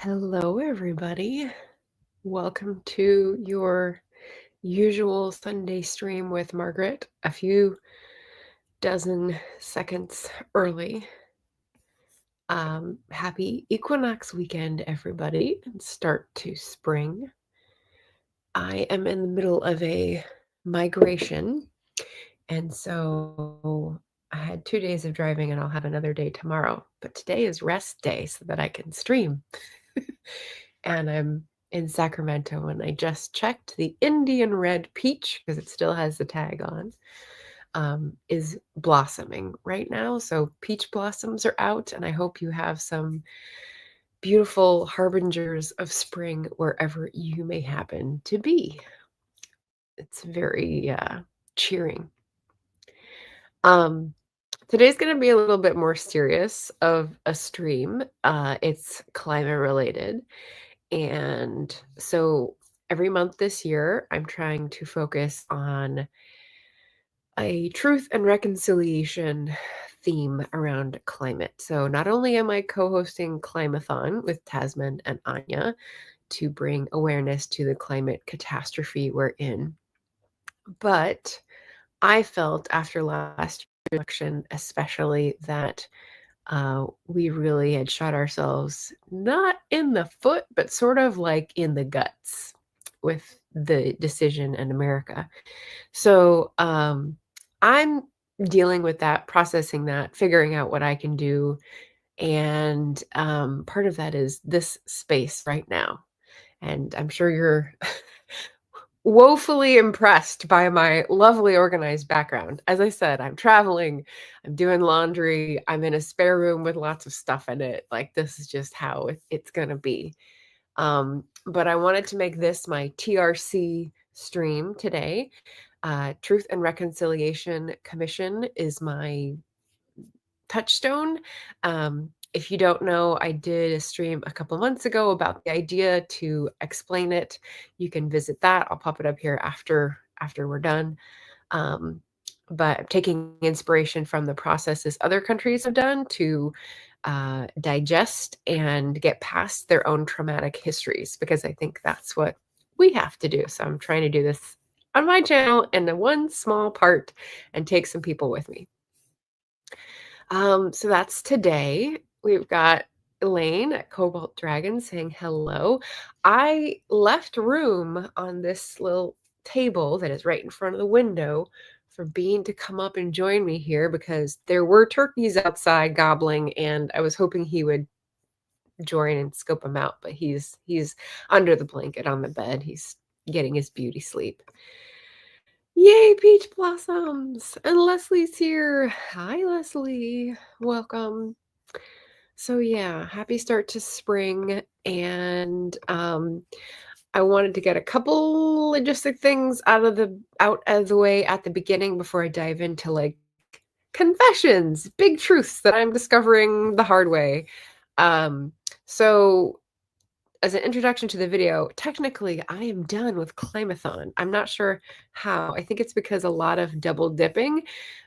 Hello, everybody. Welcome to your usual Sunday stream with Margaret, a few dozen seconds early. Happy equinox weekend, everybody, and start to spring. I am in the middle of a migration, and so I had 2 days of driving, and I'll have another day tomorrow. But today is rest day so that I can stream. And I'm in Sacramento, and I just checked the Indian red peach, because it still has the tag on, is blossoming right now. So peach blossoms are out, and I hope you have some beautiful harbingers of spring wherever you may happen to be. It's very cheering. Today's going to be a little bit more serious of a stream. It's climate related. And so every month this year, I'm trying to focus on a truth and reconciliation theme around climate. So not only am I co-hosting Climathon with Tasman and Anya to bring awareness to the climate catastrophe we're in, but I felt after last year's election, especially, that we really had shot ourselves not in the foot, but sort of like in the guts with the decision in America. So I'm dealing with that, processing that, figuring out what I can do. And part of that is this space right now. And I'm sure you're woefully impressed by my lovely organized background. As I said, I'm traveling, I'm doing laundry, I'm in a spare room with lots of stuff in it. Like, this is just how it's going to be. But I wanted to make this my TRC stream today. Truth and Reconciliation Commission is my touchstone. If you don't know, I did a stream a couple months ago about the idea to explain it. You can visit that. I'll pop it up here after we're done. But I'm taking inspiration from the processes other countries have done to digest and get past their own traumatic histories, because I think that's what we have to do. So I'm trying to do this on my channel in the one small part and take some people with me. So that's today. We've got Elaine at Cobalt Dragon saying hello. I left room on this little table that is right in front of the window for Bean to come up and join me here, because there were turkeys outside gobbling, and I was hoping he would join and scope them out, but he's under the blanket on the bed. He's getting his beauty sleep. Yay, peach blossoms! And Leslie's here. Hi, Leslie. Welcome. So yeah, happy start to spring. And I wanted to get a couple logistic things out of the way at the beginning before I dive into like confessions, big truths that I'm discovering the hard way. So as an introduction to the video, technically I am done with Climathon. I'm not sure how. I think it's because a lot of double dipping,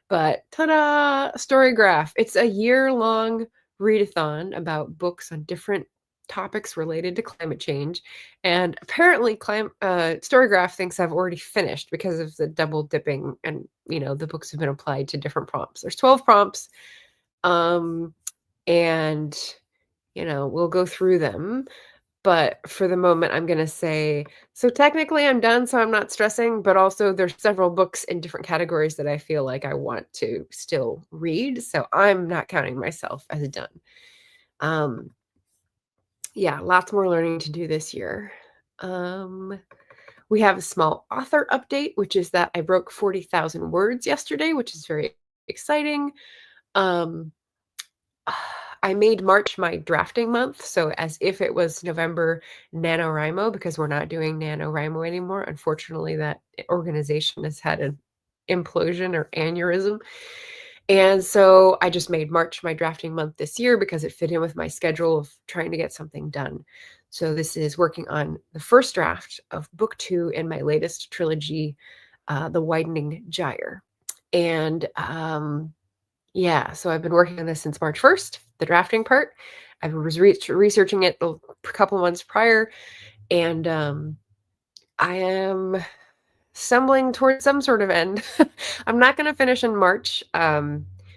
but ta-da, Storygraph. It's a year-long readathon about books on different topics related to climate change. And apparently Storygraph thinks I've already finished because of the double dipping, and the books have been applied to different prompts. There's 12 prompts. And we'll go through them. But for the moment, I'm going to say, so technically I'm done, so I'm not stressing, but also there's several books in different categories that I feel like I want to still read. So I'm not counting myself as done. Yeah, lots more learning to do this year. We have a small author update, which is that I broke 40,000 words yesterday, which is very exciting. I made March my drafting month, so as if it was November NaNoWriMo, because we're not doing NaNoWriMo anymore. Unfortunately, that organization has had an implosion or aneurysm. And so I just made March my drafting month this year because it fit in with my schedule of trying to get something done. So this is working on the first draft of book 2 in my latest trilogy, The Widening Gyre. And yeah, so I've been working on this since March 1st, the drafting part. I was researching it a couple months prior, and I am stumbling towards some sort of end. I'm not going to finish in March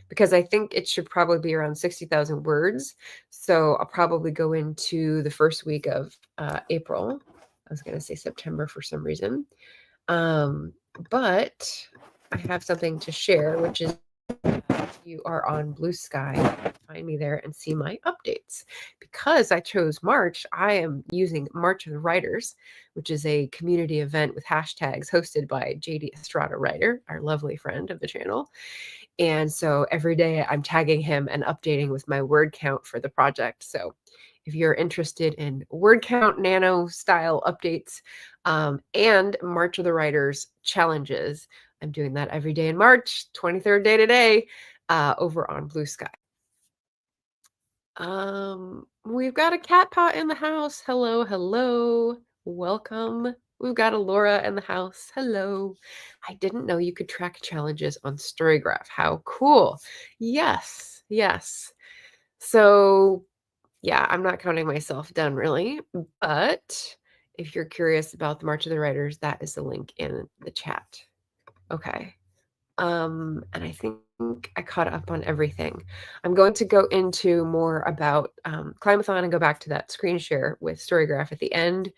because I think it should probably be around 60,000 words. So I'll probably go into the first week of April. I was going to say September for some reason. But I have something to share, which is if you are on Blue Sky, find me there and see my updates. Because I chose March, I am using March of the Writers, which is a community event with hashtags hosted by JD Estrada Writer, our lovely friend of the channel. And so every day I'm tagging him and updating with my word count for the project. So if you're interested in word count, nano style updates, and March of the Writers challenges, I'm doing that every day in March, 23rd day today, over on Blue Sky. We've got a cat pot in the house. Hello, hello. Welcome. We've got a Laura in the house. Hello. I didn't know you could track challenges on Storygraph. How cool. Yes, yes. So, yeah, I'm not counting myself down really, but if you're curious about the March of the Writers, that is the link in the chat. Okay. And I think I caught up on everything. I'm going to go into more about Climathon and go back to that screen share with Storygraph at the end,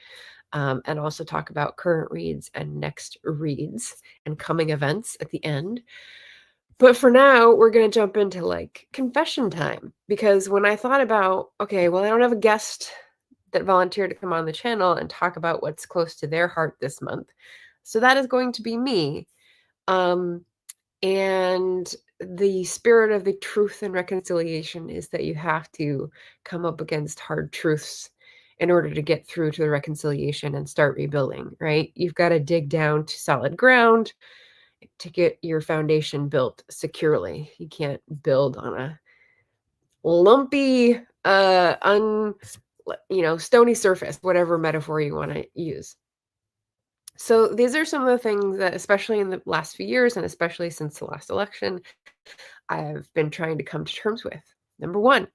and also talk about current reads and next reads and coming events at the end. But for now, we're going to jump into like confession time, because when I thought about, okay, well, I don't have a guest that volunteered to come on the channel and talk about what's close to their heart this month. So that is going to be me. And the spirit of the truth and reconciliation is that you have to come up against hard truths in order to get through to the reconciliation and start rebuilding, right? You've got to dig down to solid ground to get your foundation built securely. You can't build on a lumpy, stony surface, whatever metaphor you want to use. So these are some of the things that, especially in the last few years, and especially since the last election, I've been trying to come to terms with. Number one,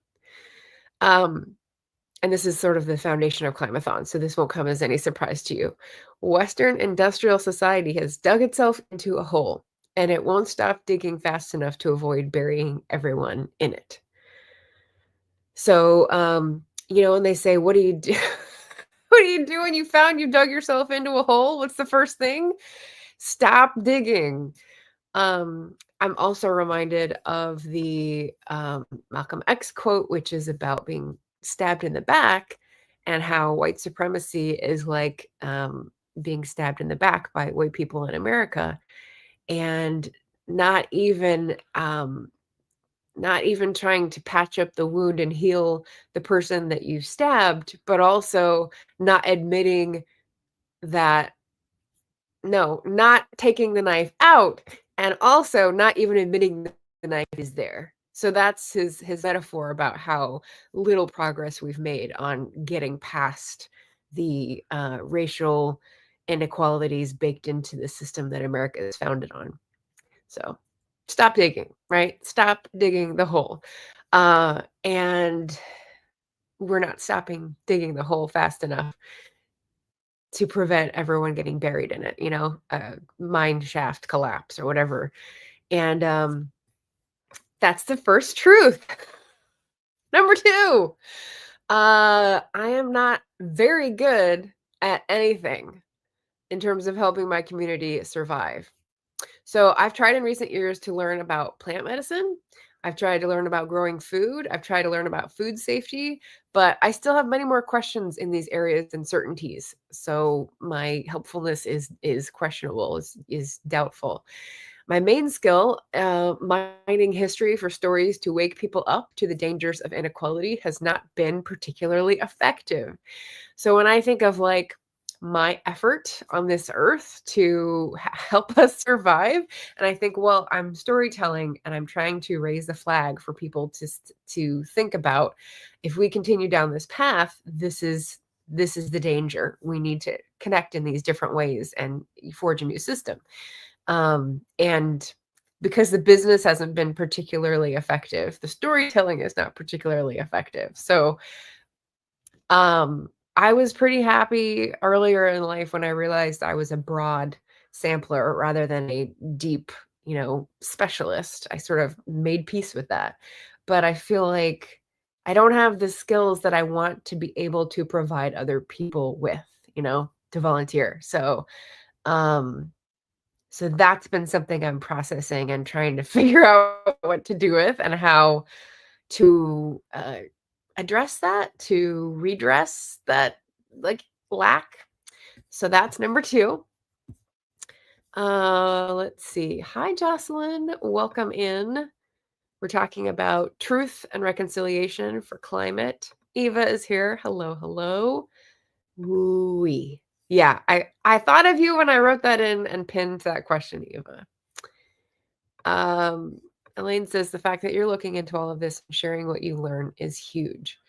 and this is sort of the foundation of Climathon, so this won't come as any surprise to you. Western industrial society has dug itself into a hole, and it won't stop digging fast enough to avoid burying everyone in it. So, and they say, what do you do? What do you do when you dug yourself into a hole? What's the first thing? Stop digging. I'm also reminded of the Malcolm X quote, which is about being stabbed in the back, and how white supremacy is like being stabbed in the back by white people in America, and not even trying to patch up the wound and heal the person that you stabbed, but also not admitting that, no, not taking the knife out, and also not even admitting the knife is there. So that's his metaphor about how little progress we've made on getting past the racial inequalities baked into the system that America is founded on. So stop digging, right? Stop digging the hole. And we're not stopping digging the hole fast enough to prevent everyone getting buried in it, mine shaft collapse or whatever. And that's the first truth. Number two, I am not very good at anything in terms of helping my community survive. So I've tried in recent years to learn about plant medicine. I've tried to learn about growing food. I've tried to learn about food safety, but I still have many more questions in these areas than certainties. So my helpfulness is questionable, is doubtful. My main skill, mining history for stories to wake people up to the dangers of inequality, has not been particularly effective. So when I think of like my effort on this earth to help us survive, and I think, well, I'm storytelling and I'm trying to raise the flag for people to think about, if we continue down this path, this is the danger. We need to connect in these different ways and forge a new system. And because the business hasn't been particularly effective. The storytelling is not particularly effective. So, I was pretty happy earlier in life when I realized I was a broad sampler rather than a deep, specialist. I sort of made peace with that. But I feel like I don't have the skills that I want to be able to provide other people with, to volunteer. Um, so that's been something I'm processing and trying to figure out what to do with and how to address that, to redress that like lack. So that's number two. Let's see. Hi, Jocelyn. Welcome in. We're talking about truth and reconciliation for climate. Eva is here. Hello, hello. Woo-wee. Yeah, I thought of you when I wrote that in and pinned that question, Eva. Elaine says the fact that you're looking into all of this and sharing what you learn is huge.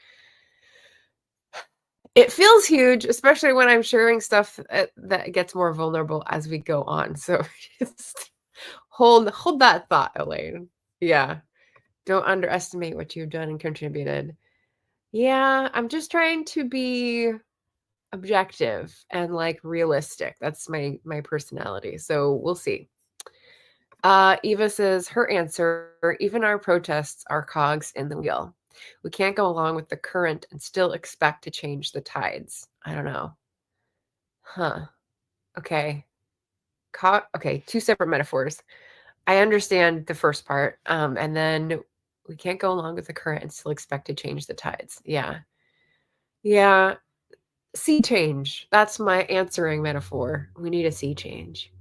It feels huge, especially when I'm sharing stuff that gets more vulnerable as we go on. So just hold that thought, Elaine. Yeah. Don't underestimate what you've done and contributed. Yeah, I'm just trying to be objective and like realistic. That's my personality. So we'll see. Eva says her answer, even our protests are cogs in the wheel. We can't go along with the current and still expect to change the tides. I don't know. Huh. Okay. Okay, two separate metaphors. I understand the first part. And then we can't go along with the current and still expect to change the tides. Yeah. Yeah. Sea change. That's my answering metaphor. We need a sea change.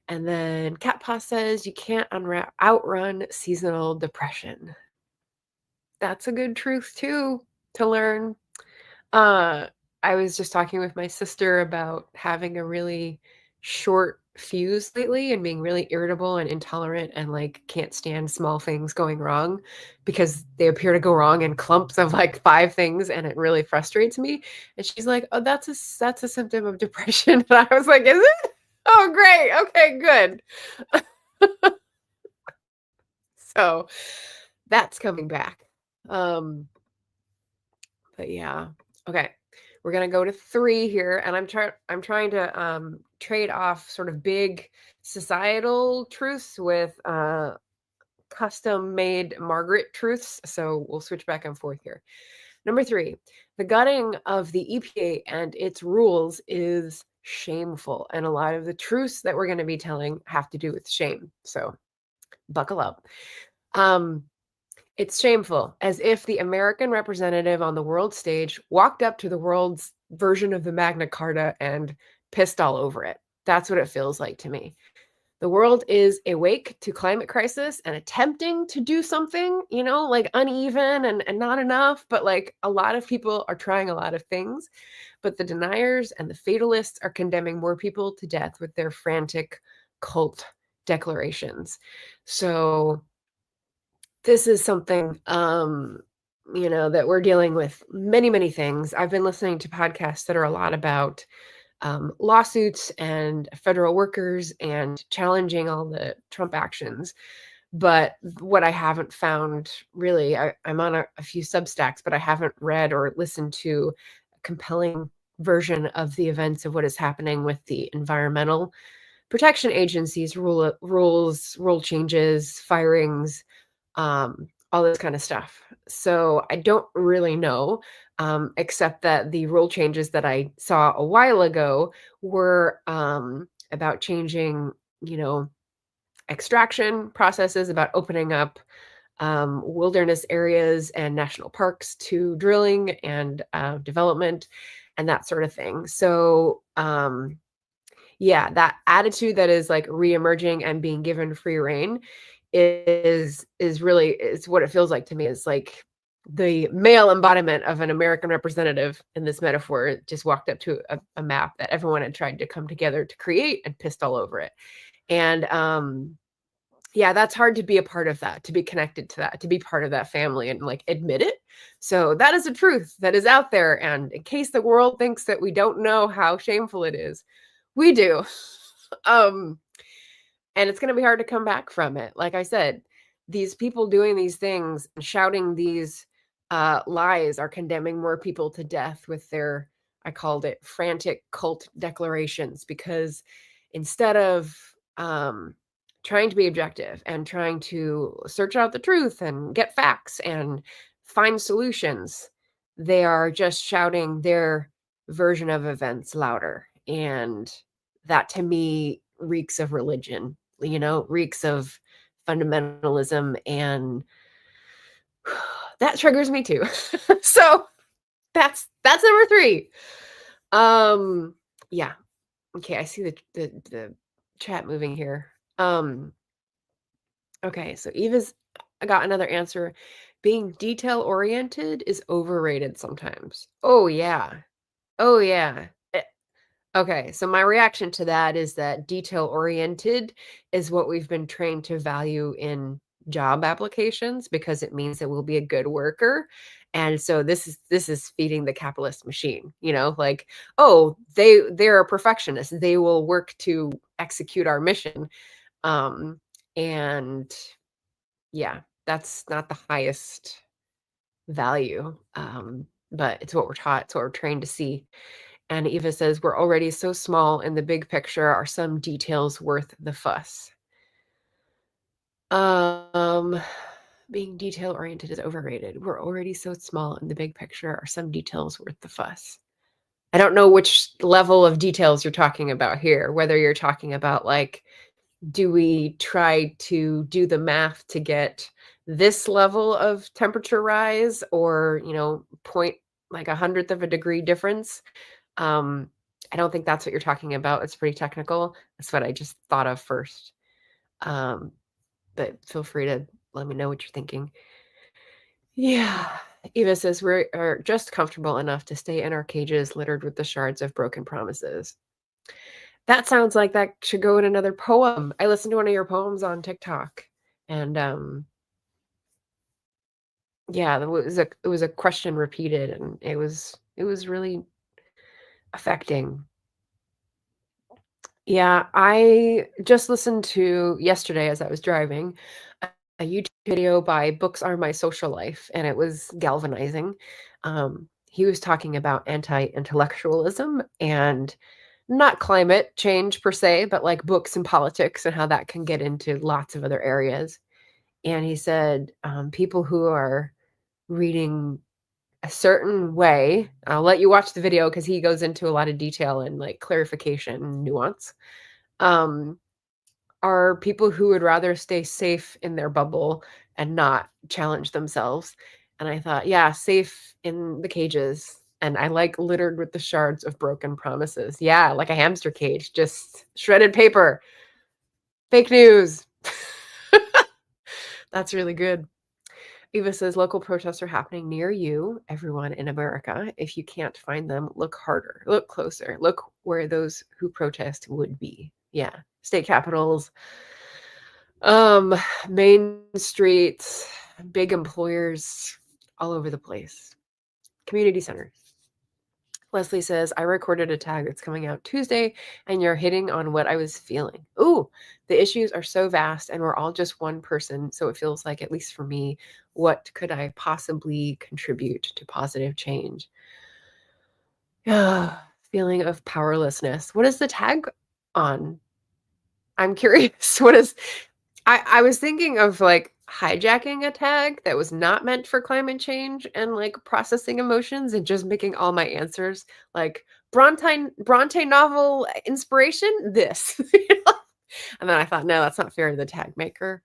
And then Cat Paw says you can't outrun seasonal depression. That's a good truth too to learn. I was just talking with my sister about having a really short fuse lately and being really irritable and intolerant and like can't stand small things going wrong because they appear to go wrong in clumps of like 5 things and it really frustrates me. And she's like, "Oh, that's a symptom of depression." And I was like, "Is it? Oh, great. Okay, good." So that's coming back. But yeah. Okay. We're gonna go to 3 here, and I'm trying to trade off sort of big societal truths with custom-made Margaret truths. So we'll switch back and forth here. Number 3, the gutting of the EPA and its rules is shameful, and a lot of the truths that we're going to be telling have to do with shame. So buckle up. It's shameful, as if the American representative on the world stage walked up to the world's version of the Magna Carta and pissed all over it. That's what it feels like to me. The world is awake to climate crisis and attempting to do something, like uneven and not enough, but like a lot of people are trying a lot of things. But the deniers and the fatalists are condemning more people to death with their frantic cult declarations. So this is something, that we're dealing with many things. I've been listening to podcasts that are a lot about lawsuits and federal workers and challenging all the Trump actions. But what I haven't found really, I'm on a few Substacks, but I haven't read or listened to a compelling version of the events of what is happening with the environmental protection agencies, rule changes, firings, all this kind of stuff. So I don't really know, except that the rule changes that I saw a while ago were about changing, extraction processes, about opening up wilderness areas and national parks to drilling and development and that sort of thing. So yeah, that attitude that is like reemerging and being given free reign is really is what it feels like to me, is like the male embodiment of an American representative in this metaphor just walked up to a map that everyone had tried to come together to create and pissed all over it. And yeah, that's hard to be a part of that, to be connected to that, to be part of that family and like admit it. So that is a truth that is out there. And in case the world thinks that we don't know how shameful it is, we do. and it's gonna be hard to come back from it. Like I said, these people doing these things and shouting these, lies are condemning more people to death with their, I called it, frantic cult declarations, because instead of, trying to be objective and trying to search out the truth and get facts and find solutions, they are just shouting their version of events louder, and that to me reeks of religion, reeks of fundamentalism, and that triggers me too. So that's number 3. Um, yeah. Okay, I see the chat moving here. Okay, so Eva's got another answer. Being detail oriented is overrated sometimes. Oh yeah. Oh yeah. Okay, so my reaction to that is that detail-oriented is what we've been trained to value in job applications, because it means that we'll be a good worker. And so this is feeding the capitalist machine, like, oh, they're a perfectionist. They will work to execute our mission. Um, and yeah, that's not the highest value. But it's what we're taught, it's what we're trained to see. And Eva says, we're already so small in the big picture. Are some details worth the fuss? Um, being detail oriented is overrated. We're already so small in the big picture. Are some details worth the fuss? I don't know which level of details you're talking about here, whether you're talking about, like, do we try to do the math to get this level of temperature rise, or, point like 100th of a degree difference. Um, I don't think that's what you're talking about. It's pretty technical. That's what I just thought of first. Um, but feel free to let me know what you're thinking. Yeah. Eva says we are just comfortable enough to stay in our cages littered with the shards of broken promises. That sounds like that should go in another poem. I listened to one of your poems on TikTok, and yeah, it was a question repeated, and it was really affecting. Yeah, I just listened to yesterday as I was driving a YouTube video by Books Are My Social Life, and it was galvanizing. He was talking about anti-intellectualism and not climate change per se, but like books and politics and how that can get into lots of other areas. And he said, people who are reading a certain way, I'll let you watch the video because he goes into a lot of detail and like clarification and nuance. Um, are people who would rather stay safe in their bubble and not challenge themselves. And I thought, yeah, safe in the cages. And I like littered with the shards of broken promises. Yeah, like a hamster cage, just shredded paper. Fake news. That's really good. Eva says local protests are happening near you, everyone in America. If you can't find them, look harder, look closer, look where those who protest would be. Yeah, state capitals, um, main streets, big employers all over the place. Community centers. Leslie says, I recorded a tag that's coming out Tuesday, and you're hitting on what I was feeling. Ooh, the issues are so vast, and we're all just one person. So it feels like, at least for me, what could I possibly contribute to positive change? Feeling of powerlessness. What is the tag on? I'm curious. What is I was thinking of like hijacking a tag that was not meant for climate change and like processing emotions and just making all my answers like Bronte novel inspiration, this. And then I thought, no, that's not fair to the tag maker.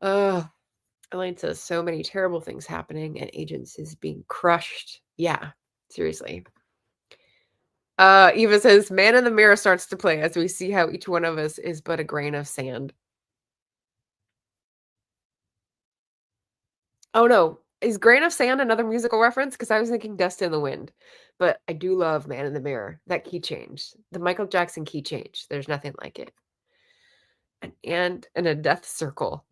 Elaine says so many terrible things happening and agencies being crushed. Yeah, seriously. Eva says, man in the mirror starts to play as we see how each one of us is but a grain of sand. Oh, no. Is Grain of Sand another musical reference? Because I was thinking Dust in the Wind. But I do love Man in the Mirror. That key change. The Michael Jackson key change. There's nothing like it. An ant and a death circle.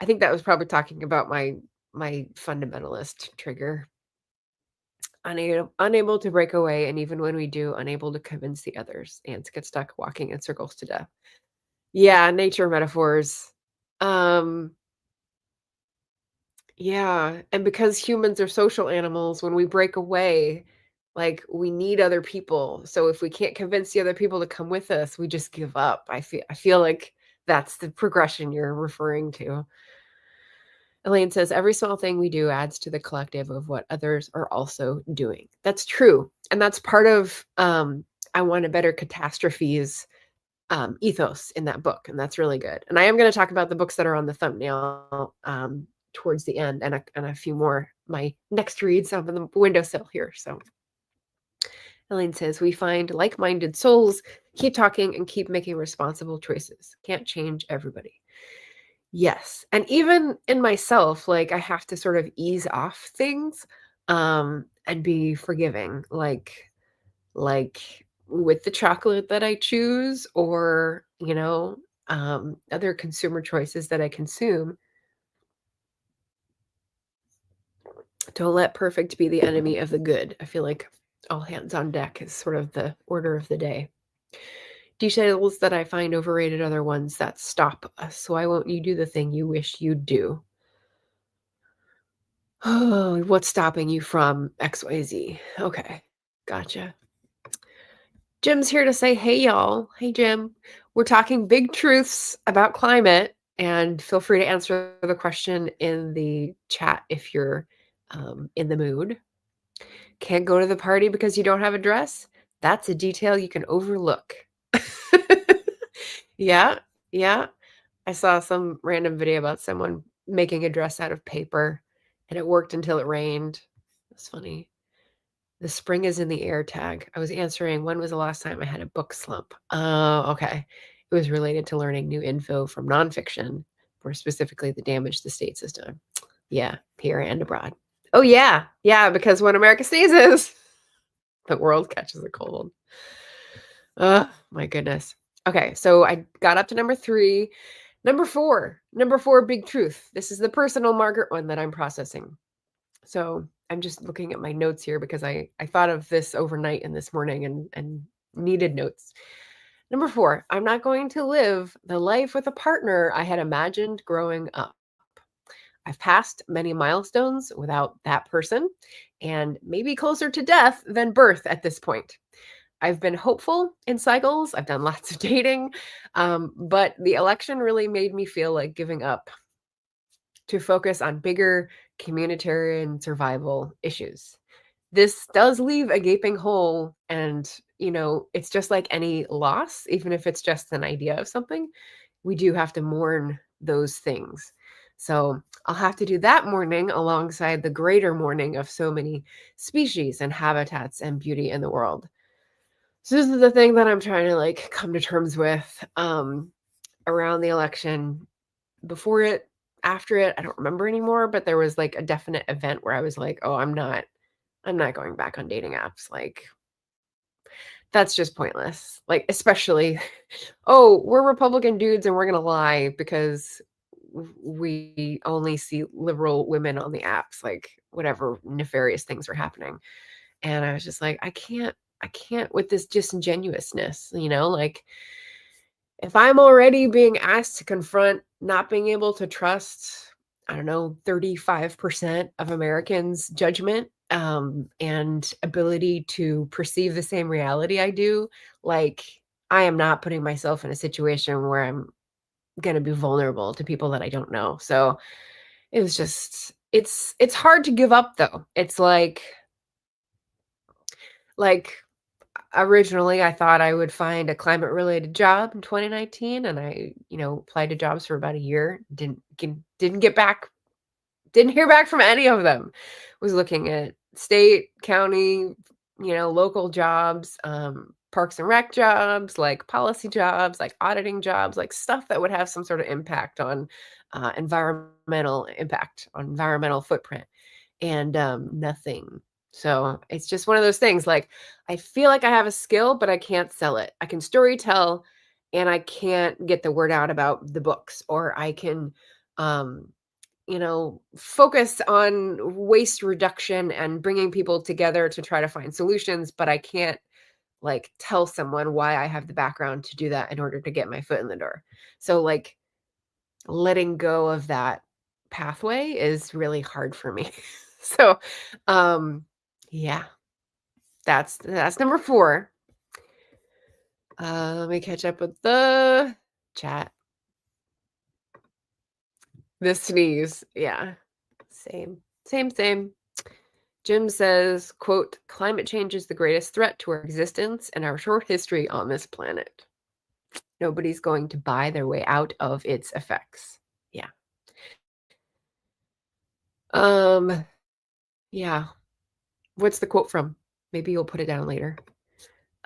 I think that was probably talking about my fundamentalist trigger. Unable to break away, and even when we do, unable to convince the others. Ants get stuck walking in circles to death. Yeah, nature metaphors. Um, yeah, and because humans are social animals, when we break away, like, we need other people. So if we can't convince the other people to come with us, we just give up. I feel like that's the progression you're referring to. Elaine says, every small thing we do adds to the collective of what others are also doing. That's true. And that's part of I Want a Better Catastrophes ethos in that book. And that's really good. And I am going to talk about the books that are on the thumbnail towards the end and a few more. My next reads on the windowsill here. So Elaine says, we find like minded souls, keep talking, and keep making responsible choices. Can't change everybody. Yes, and even in myself, like, I have to sort of ease off things, and be forgiving, like, with the chocolate that I choose or, other consumer choices that I consume. Don't let perfect be the enemy of the good. I feel like all hands on deck is sort of the order of the day. Details that I find overrated are the ones that stop us. So why won't you do the thing you wish you'd do? Oh, what's stopping you from XYZ? Okay, gotcha. Jim's here to say, hey, y'all. Hey, Jim. We're talking big truths about climate, and feel free to answer the question in the chat if you're in the mood. Can't go to the party because you don't have a dress? That's a detail you can overlook. Yeah, yeah. I saw some random video about someone making a dress out of paper, and it worked until it rained. That's funny. The spring is in the air tag. I was answering, when was the last time I had a book slump? Oh, okay. It was related to learning new info from nonfiction, more specifically the damage the state system. Yeah, here and abroad. Oh, yeah. Yeah, because when America sneezes, the world catches a cold. Oh, my goodness. Okay, so I got up to number 3. Number 4, big truth. This is the personal Margaret one that I'm processing. So I'm just looking at my notes here because I thought of this overnight and this morning and needed notes. Number 4, I'm not going to live the life with a partner I had imagined growing up. I've passed many milestones without that person and maybe closer to death than birth at this point. I've been hopeful in cycles. I've done lots of dating, but the election really made me feel like giving up to focus on bigger communitarian survival issues. This does leave a gaping hole, and it's just like any loss, even if it's just an idea of something, we do have to mourn those things. So I'll have to do that mourning alongside the greater mourning of so many species and habitats and beauty in the world. So this is the thing that I'm trying to like come to terms with around the election. Before it, after it, I don't remember anymore, but there was like a definite event where I was like, "Oh, I'm not going back on dating apps." Like, that's just pointless. Like, especially, "Oh, we're Republican dudes and we're gonna lie because we only see liberal women on the apps," like, whatever nefarious things are happening. And I was just like, I can't with this disingenuousness, like, if I'm already being asked to confront not being able to trust, I don't know, 35% of Americans' judgment, and ability to perceive the same reality I do, like, I am not putting myself in a situation where I'm gonna be vulnerable to people that I don't know. So, it was just it's hard to give up, though. It's like originally, I thought I would find a climate-related job in 2019, and I, applied to jobs for about a year. Didn't hear back from any of them. Was looking at state, county, local jobs, parks and rec jobs, like policy jobs, like auditing jobs, like stuff that would have some sort of impact on environmental impact, on environmental footprint, and nothing. So it's just one of those things. Like, I feel like I have a skill, but I can't sell it. I can story tell, and I can't get the word out about the books, or I can um, focus on waste reduction and bringing people together to try to find solutions, but I can't like tell someone why I have the background to do that in order to get my foot in the door. So like letting go of that pathway is really hard for me. So yeah, that's number 4. Let me catch up with the chat. The sneeze. Yeah. Same. Same. Jim says, quote, climate change is the greatest threat to our existence and our short history on this planet. Nobody's going to buy their way out of its effects. Yeah. Yeah. What's the quote from? Maybe you'll put it down later.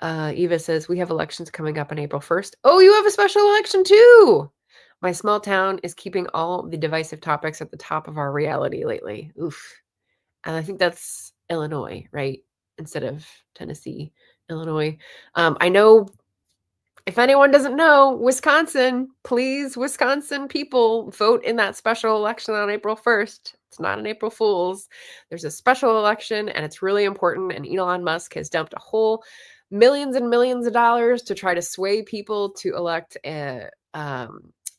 Eva says, we have elections coming up on April 1st. Oh, you have a special election too. My small town is keeping all the divisive topics at the top of our reality lately. Oof. And I think that's Illinois, right? Instead of Tennessee, Illinois. I know if anyone doesn't know, Wisconsin, please, Wisconsin people, vote in that special election on April 1st. It's not an April Fool's. There's a special election and it's really important. And Elon Musk has dumped a whole millions and millions of dollars to try to sway people to elect a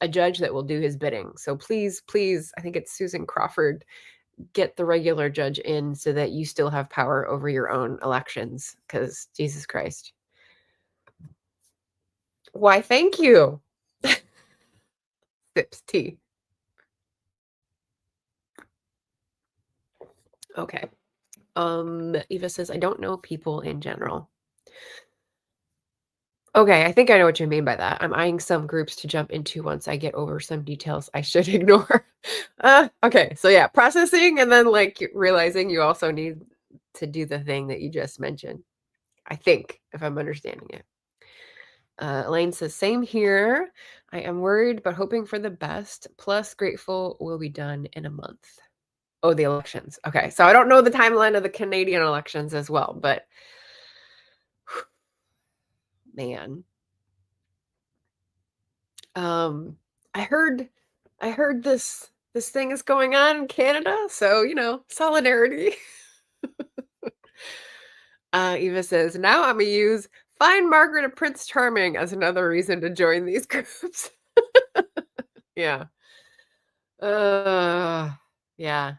judge that will do his bidding. So please, I think it's Susan Crawford, get the regular judge in so that you still have power over your own elections, because Jesus Christ. Why, thank you. Sips tea. Okay. Eva says, I don't know people in general. Okay, I think I know what you mean by that. I'm eyeing some groups to jump into once I get over some details I should ignore. Okay, so yeah, processing and then like realizing you also need to do the thing that you just mentioned. I think, if I'm understanding it. Elaine says, same here. I am worried, but hoping for the best. Plus, grateful will be done in a month. Oh, the elections. Okay, so I don't know the timeline of the Canadian elections as well, but man. I heard this thing is going on in Canada, so solidarity. Eva says, now I'm gonna use Find Margaret and Prince Charming as another reason to join these groups. Yeah. Yeah.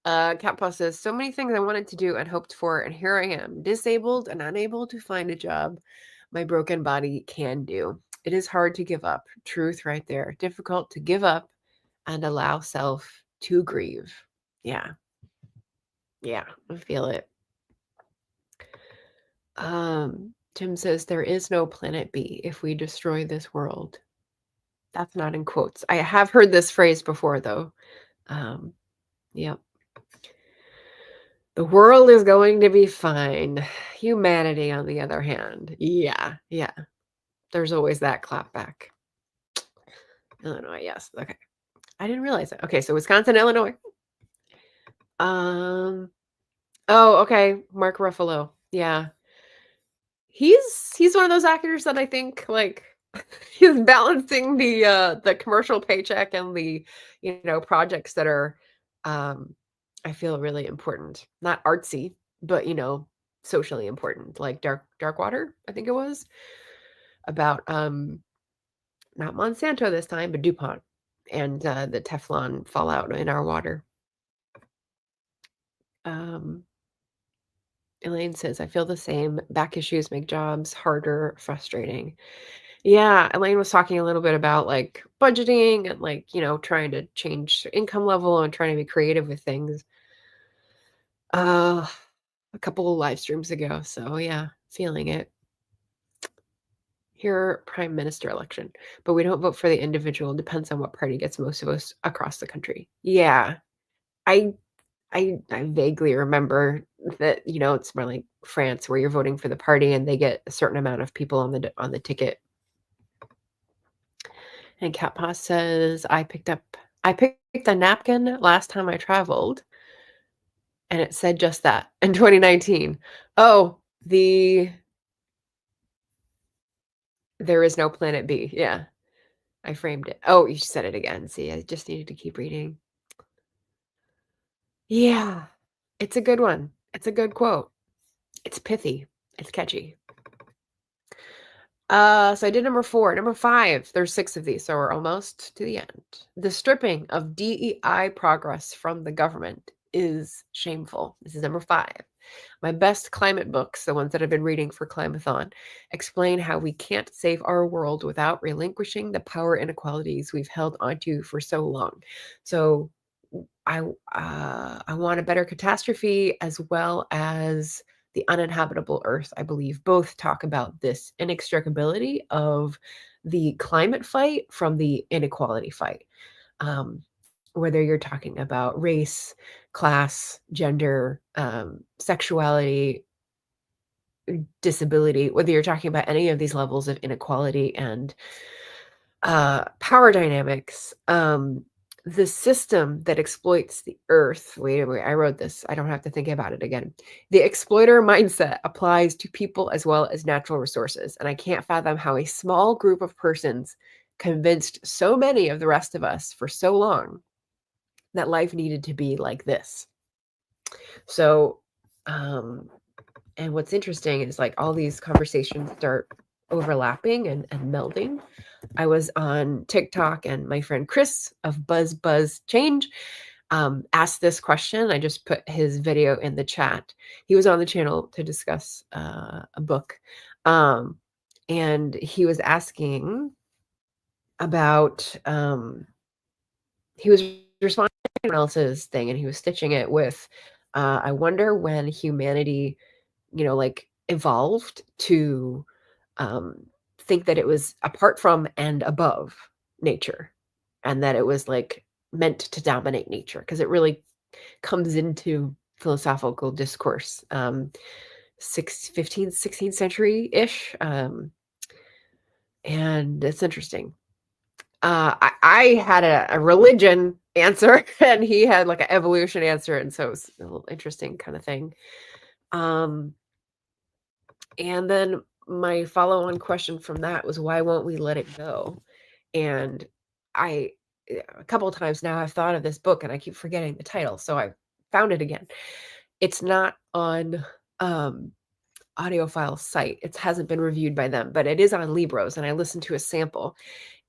Cat Paw says, so many things I wanted to do and hoped for, and here I am, disabled and unable to find a job my broken body can do. It is hard to give up. Truth right there. Difficult to give up and allow self to grieve. Yeah. Yeah, I feel it. Jim says, there is no planet B if we destroy this world. That's not in quotes. I have heard this phrase before, though. Yep. The world is going to be fine. Humanity, on the other hand. Yeah. There's always that clap back. Illinois, yes. Okay. I didn't realize it. Okay, so Wisconsin, Illinois. Oh, okay. Mark Ruffalo. Yeah. He's one of those actors that I think like he's balancing the commercial paycheck and the projects that are I feel really important. Not artsy, but socially important. Like Dark Water, I think it was. About not Monsanto this time, but DuPont and the Teflon fallout in our water. Elaine says, I feel the same. Back issues make jobs harder, frustrating. Yeah, Elaine was talking a little bit about like budgeting and like, trying to change income level and trying to be creative with things. A couple of live streams ago. So yeah, feeling it. Here, prime minister election, but we don't vote for the individual. Depends on what party gets most of us across the country. Yeah, I vaguely remember that, it's more like France where you're voting for the party and they get a certain amount of people on the ticket. And Cat Paw says, I picked a napkin last time I traveled and it said just that in 2019. Oh, there is no planet B. Yeah. I framed it. Oh, you said it again. See, I just needed to keep reading. Yeah. It's a good one. It's a good quote. It's pithy. It's catchy. So I did number 4. Number 5, there's 6 of these, so we're almost to the end. The stripping of DEI progress from the government is shameful. This is number 5. My best climate books, the ones that I've been reading for Climathon, explain how we can't save our world without relinquishing the power inequalities we've held onto for so long. So I want a better catastrophe as well as the uninhabitable earth, I believe, both talk about this inextricability of the climate fight from the inequality fight. Um, whether you're talking about race, class, gender, sexuality, disability, whether you're talking about any of these levels of inequality and power dynamics, the system that exploits the earth. Wait, I wrote this. I don't have to think about it again. The exploiter mindset applies to people as well as natural resources. And I can't fathom how a small group of persons convinced so many of the rest of us for so long that life needed to be like this. So, and what's interesting is like all these conversations start overlapping and melding. I was on TikTok and my friend Chris of Buzz Change asked this question. I just put his video in the chat. He was on the channel to discuss a book. And he was asking about, he was responding to someone else's thing and he was stitching it with, I wonder when humanity, like evolved to think that it was apart from and above nature and that it was like meant to dominate nature because it really comes into philosophical discourse 15th 16th century-ish, and it's interesting. I had a religion answer and he had like an evolution answer, and so it was a little interesting kind of thing. And then my follow-on question from that was, why won't we let it go? And a couple of times now I've thought of this book and I keep forgetting the title, so I found it again. It's not on Audiophile's site. It hasn't been reviewed by them, but it is on Libros, and I listened to a sample.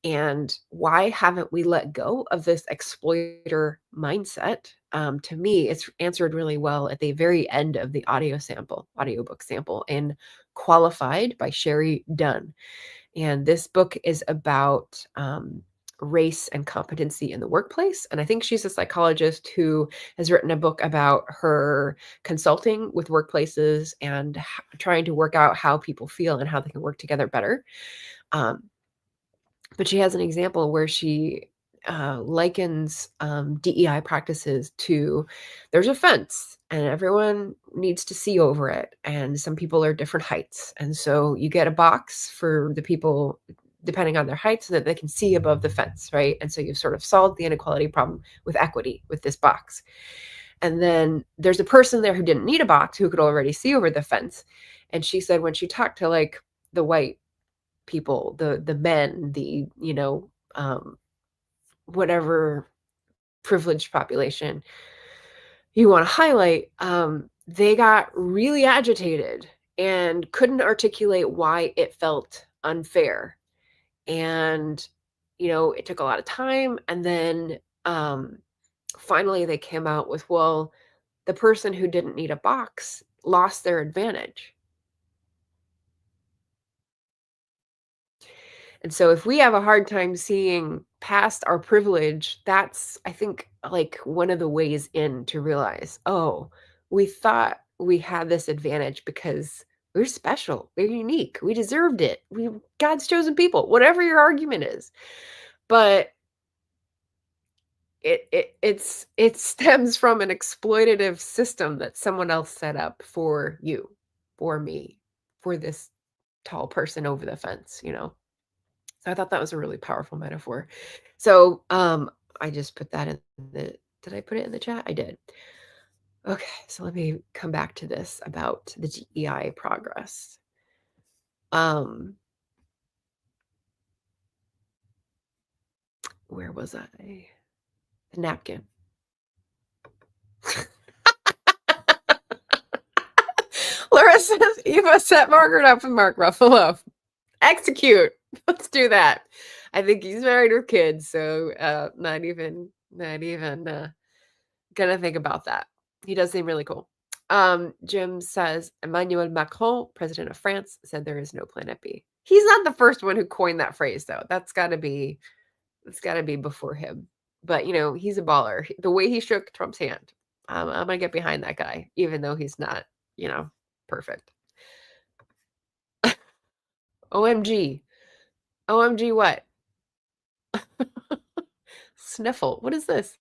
And why haven't we let go of this exploiter mindset? To me, it's answered really well at the very end of the audiobook sample in Qualified by Sherry Dunn. And this book is about race and competency in the workplace. And I think she's a psychologist who has written a book about her consulting with workplaces and trying to work out how people feel and how they can work together better. But she has an example where she likens DEI practices to, there's a fence and everyone needs to see over it. And some people are different heights. And so you get a box for the people depending on their height so that they can see above the fence, right? And so you've sort of solved the inequality problem with equity with this box. And then there's a person there who didn't need a box, who could already see over the fence. And she said when she talked to like the white people, the men, the whatever privileged population you want to highlight, they got really agitated and couldn't articulate why it felt unfair. And it took a lot of time, and then finally they came out with, well, the person who didn't need a box lost their advantage. And so if we have a hard time seeing past our privilege, that's, I think, like one of the ways in to realize, oh, we thought we had this advantage because we're special, we're unique, we deserved it, we God's chosen people, whatever your argument is. But it stems from an exploitative system that someone else set up for you, for me, for this tall person over the fence. So I thought that was a really powerful metaphor. So I just put that in did I put it in the chat? I did. Okay, so let me come back to this about the DEI progress. Where was I? The napkin. Laura says, Eva set Margaret up with Mark Ruffalo. Execute. Let's do that. I think he's married with kids, so, not even gonna think about that. He does seem really cool. Jim says, "Emmanuel Macron, president of France, said there is no planet B." He's not the first one who coined that phrase, though. It's gotta be before him. But, he's a baller. The way he shook Trump's hand, I'm gonna get behind that guy, even though he's not, you know, perfect. OMG. OMG what? Sniffle. What is this?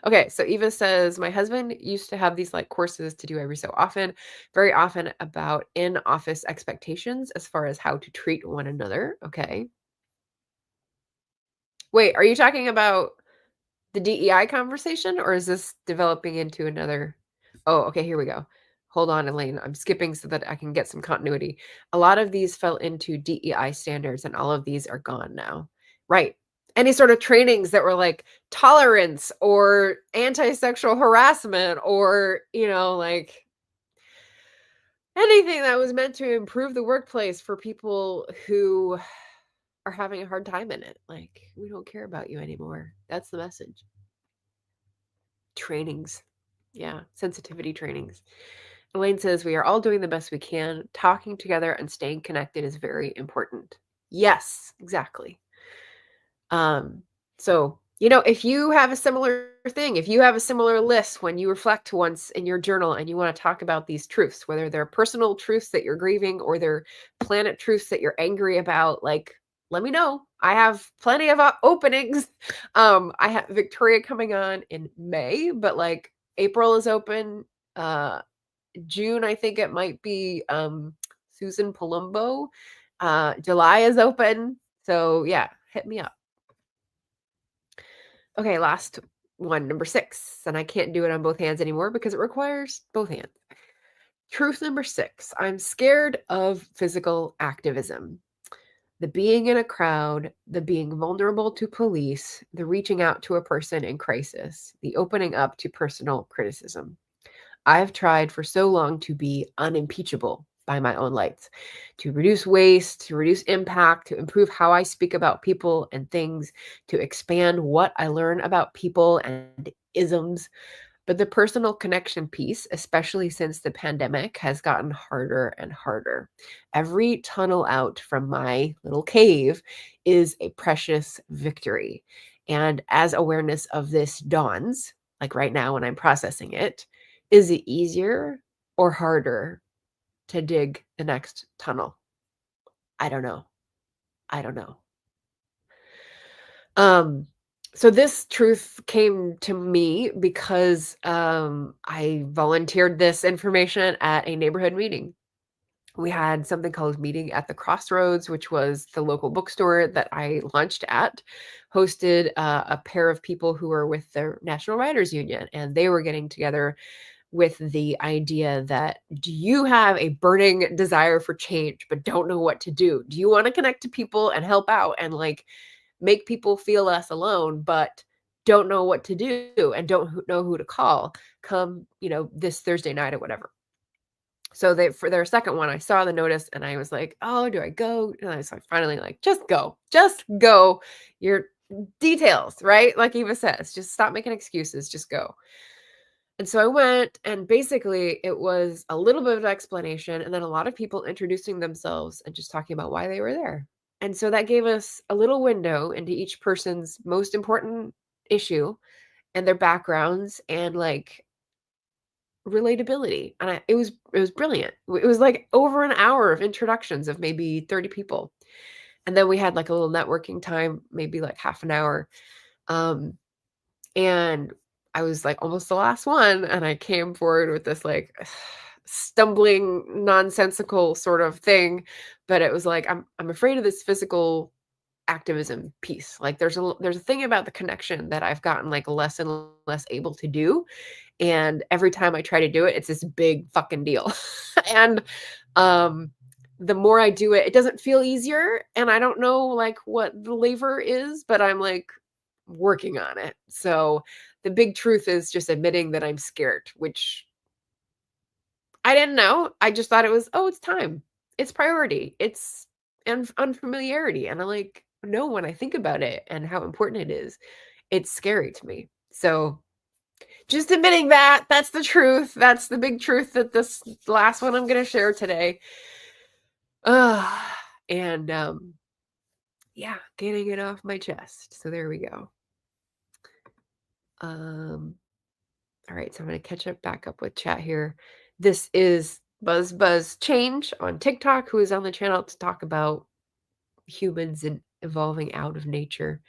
Okay, so Eva says, "My husband used to have these like courses to do every so often, very often about in-office expectations as far as how to treat one another." Okay. Wait, are you talking about the DEI conversation, or is this developing into another? Oh, okay, here we go. Hold on, Elaine. I'm skipping so that I can get some continuity. A lot of these fell into DEI standards, and all of these are gone now. Right. Any sort of trainings that were like tolerance or anti-sexual harassment or, like anything that was meant to improve the workplace for people who are having a hard time in it. Like, we don't care about you anymore. That's the message. Trainings. Yeah, sensitivity trainings. Elaine says, "We are all doing the best we can. Talking together and staying connected is very important." Yes, exactly. So, if you have a similar thing, if you have a similar list when you reflect once in your journal and you want to talk about these truths, whether they're personal truths that you're grieving or they're planet truths that you're angry about, like, let me know. I have plenty of openings. I have Victoria coming on in May, but like April is open. June, I think it might be Susan Palumbo. July is open. So yeah, hit me up. Okay, last one, number 6, and I can't do it on both hands anymore because it requires both hands. Truth number 6, I'm scared of physical activism. The being in a crowd, the being vulnerable to police, the reaching out to a person in crisis, the opening up to personal criticism. I've tried for so long to be unimpeachable by my own lights, to reduce waste, to reduce impact, to improve how I speak about people and things, to expand what I learn about people and isms. But the personal connection piece, especially since the pandemic, has gotten harder and harder. Every tunnel out from my little cave is a precious victory. And as awareness of this dawns, like right now when I'm processing it, is it easier or harder to dig the next tunnel? I don't know. I don't know. Um, so this truth came to me because I volunteered this information at a neighborhood meeting. We had something called Meeting at the Crossroads, which was the local bookstore that I launched at, hosted a pair of people who were with the National Writers Union, and they were getting together with the idea that, do you have a burning desire for change but don't know what to do? Do you want to connect to people and help out and like make people feel less alone, but don't know what to do and don't know who to call? Come, this Thursday night or whatever. So for their second one, I saw the notice and I was like, "Oh, do I go?" And I was like, finally like, "Just go. Just go. Your details, right?" Like Eva says, just stop making excuses. Just go. And so I went, and basically it was a little bit of explanation and then a lot of people introducing themselves and just talking about why they were there. And so that gave us a little window into each person's most important issue and their backgrounds and like relatability. And it was brilliant. It was like over an hour of introductions of maybe 30 people. And then we had like a little networking time, maybe like half an hour. Um, and I was like almost the last one, and I came forward with this like stumbling, nonsensical sort of thing. But it was like, I'm afraid of this physical activism piece. Like there's a thing about the connection that I've gotten like less and less able to do. And every time I try to do it, it's this big fucking deal. And um the more I do it, it doesn't feel easier. And I don't know like what the lever is, but I'm like working on it. So the big truth is just admitting that I'm scared, which I didn't know. I just thought it was, oh, it's time. It's priority. It's and unfamiliarity, and I, like, know when I think about it and how important it is, it's scary to me. So, just admitting that, that's the truth, that's the big truth that this last one I'm gonna share today. Ugh, and, yeah, getting it off my chest, so there we go. Um, alright, so I'm gonna catch up back up with chat here. This is Buzz Change on TikTok, who is on the channel to talk about humans and evolving out of nature.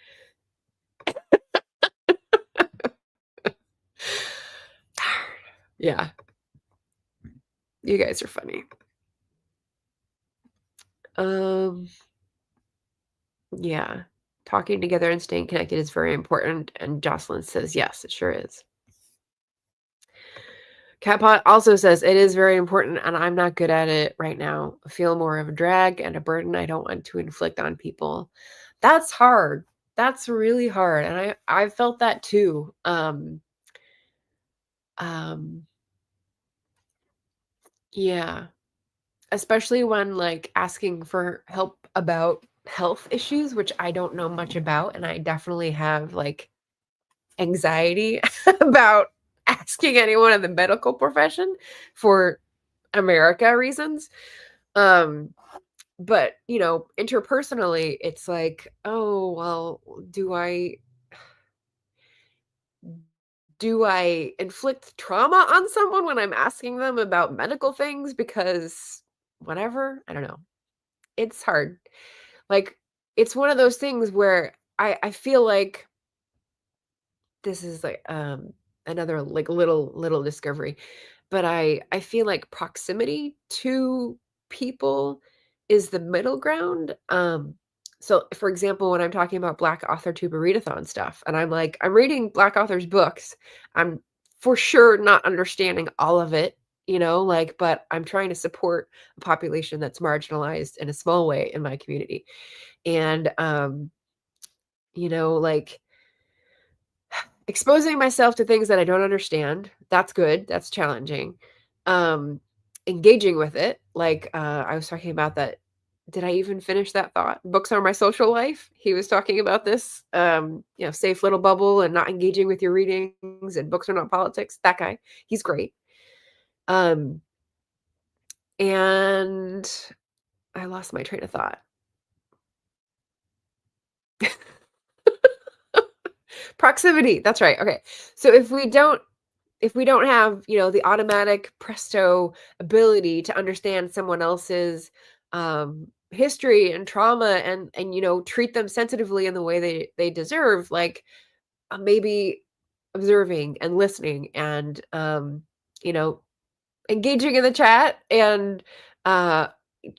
Yeah, you guys are funny. Um, yeah, talking together and staying connected is very important, and Jocelyn says, "Yes, it sure is." Catpot also says, "It is very important, and I'm not good at it right now. I feel more of a drag and a burden I don't want to inflict on people." That's hard. That's really hard, and I felt that too. Um, yeah. Especially when, like, asking for help about health issues, which I don't know much about, and I definitely have, like, anxiety about asking anyone in the medical profession for America reasons. Um, but, interpersonally, it's like, "Oh, well, do I do I inflict trauma on someone when I'm asking them about medical things because whatever?" I don't know. It's hard. Like, it's one of those things where I feel like this is, like, another, like, little discovery, but I feel like proximity to people is the middle ground. So, for example, when I'm talking about Black Author Tuber readathon stuff, and I'm like, I'm reading Black authors' books, I'm for sure not understanding all of it, like, but I'm trying to support a population that's marginalized in a small way in my community. And, like, exposing myself to things that I don't understand, that's good, that's challenging. Um, Engaging with it, like, I was talking about that. Did I even finish that thought? Books are my social life. He was talking about this, safe little bubble and not engaging with your readings and books are not politics. That guy, he's great. Um, and I lost my train of thought. Proximity, that's right, okay. So if we don't have, the automatic presto ability to understand someone else's history and trauma and treat them sensitively in the way they deserve, like, maybe observing and listening and you know engaging in the chat and uh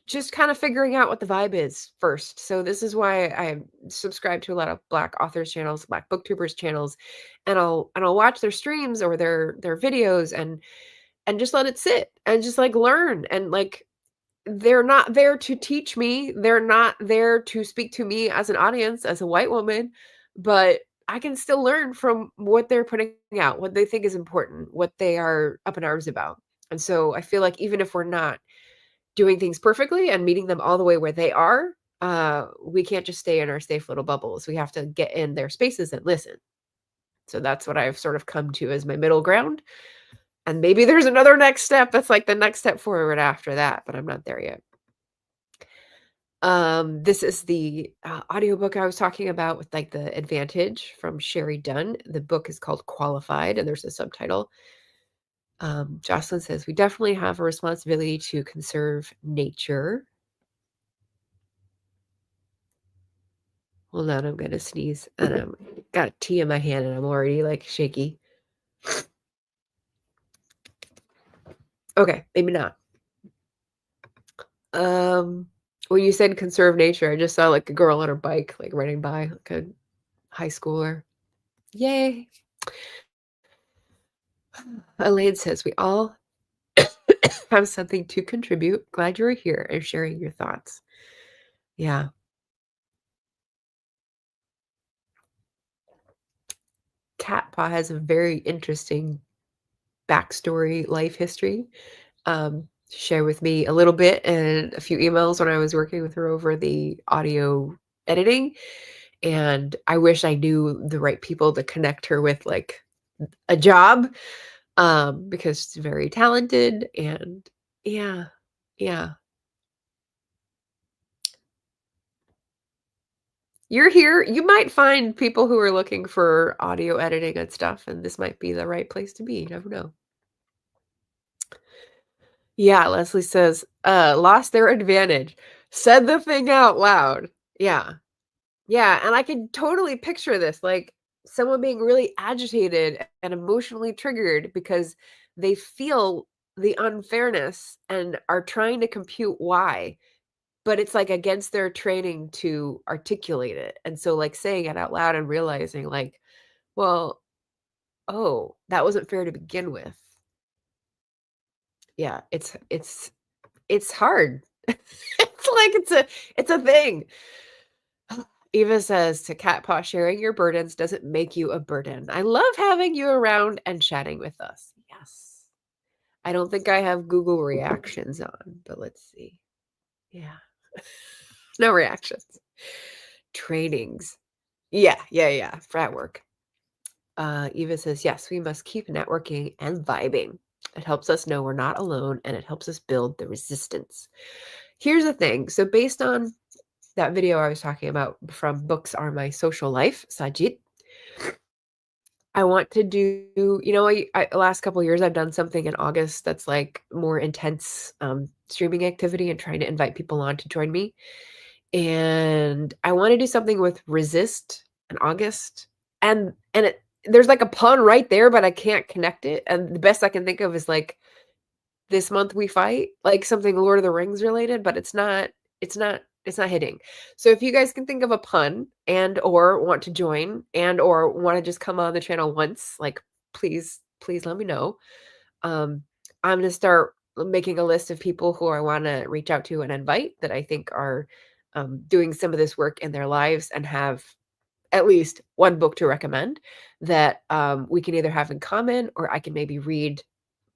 just kind of figuring out what the vibe is first. So this is why I subscribe to a lot of Black authors channels, Black booktubers channels, and I'll watch their streams or their videos and just let it sit and just, like, learn. And, like, they're not there to teach me. They're not there to speak to me as an audience, as a white woman, but I can still learn from what they're putting out, what they think is important, what they are up in arms about. And so I feel like even if we're not doing things perfectly and meeting them all the way where they are, we can't just stay in our safe little bubbles. We have to get in their spaces and listen. So that's what I've sort of come to as my middle ground. And maybe there's another next step that's like the next step forward after that, but I'm not there yet. This is the audiobook I was talking about with, like, the advantage from Sherry Dunn. The book is called Qualified, and there's a subtitle. Jocelyn says, "We definitely have a responsibility to conserve nature." Hold on, I'm gonna sneeze, and I'm got tea in my hand, and I'm already, like, shaky. Okay, maybe not. When you said conserve nature, I just saw, like, a girl on her bike, like, riding by, like a high schooler. Yay. Elaine says, "We all have something to contribute. Glad you're here and sharing your thoughts." Yeah. Cat has a very interesting backstory, life history. share with me a little bit and a few emails when I was working with her over the audio editing, and I wish I knew the right people to connect her with, like, a job, because she's very talented and yeah, yeah. You're here, you might find people who are looking for audio editing and stuff, and this might be the right place to be, you never know. Yeah, Leslie says, "Lost their advantage. Said the thing out loud." Yeah. Yeah, and I can totally picture this, like, someone being really agitated and emotionally triggered because they feel the unfairness and are trying to compute why, but it's, like, against their training to articulate it, and so, like, saying it out loud and realizing, like, "Well, oh, that wasn't fair to begin with." Yeah, it's hard. It's like it's a thing. Eva says to Cat Paw, sharing your burdens doesn't make you a burden. I love having you around and chatting with us. Yes. I don't think I have Google reactions on, but let's see. Yeah. No reactions. Trainings. Yeah, yeah, yeah. For at work. Eva says, yes, we must keep networking and vibing. It helps us know we're not alone and it helps us build the resistance. Here's the thing. So, based on that video I was talking about from Books Are My Social Life, Sajid, I want to do, last couple years I've done something in August that's like more intense streaming activity and trying to invite people on to join me. And I want to do something with resist in August. And there's like a pun right there, but I can't connect it. And the best I can think of is like this month we fight, like something Lord of the Rings related, but it's not hitting. So if you guys can think of a pun and or want to join and or wanna just come on the channel once, like, please let me know. Um, I'm gonna start making a list of people who I wanna reach out to and invite that I think are, doing some of this work in their lives and have at least one book to recommend that, we can either have in common or I can maybe read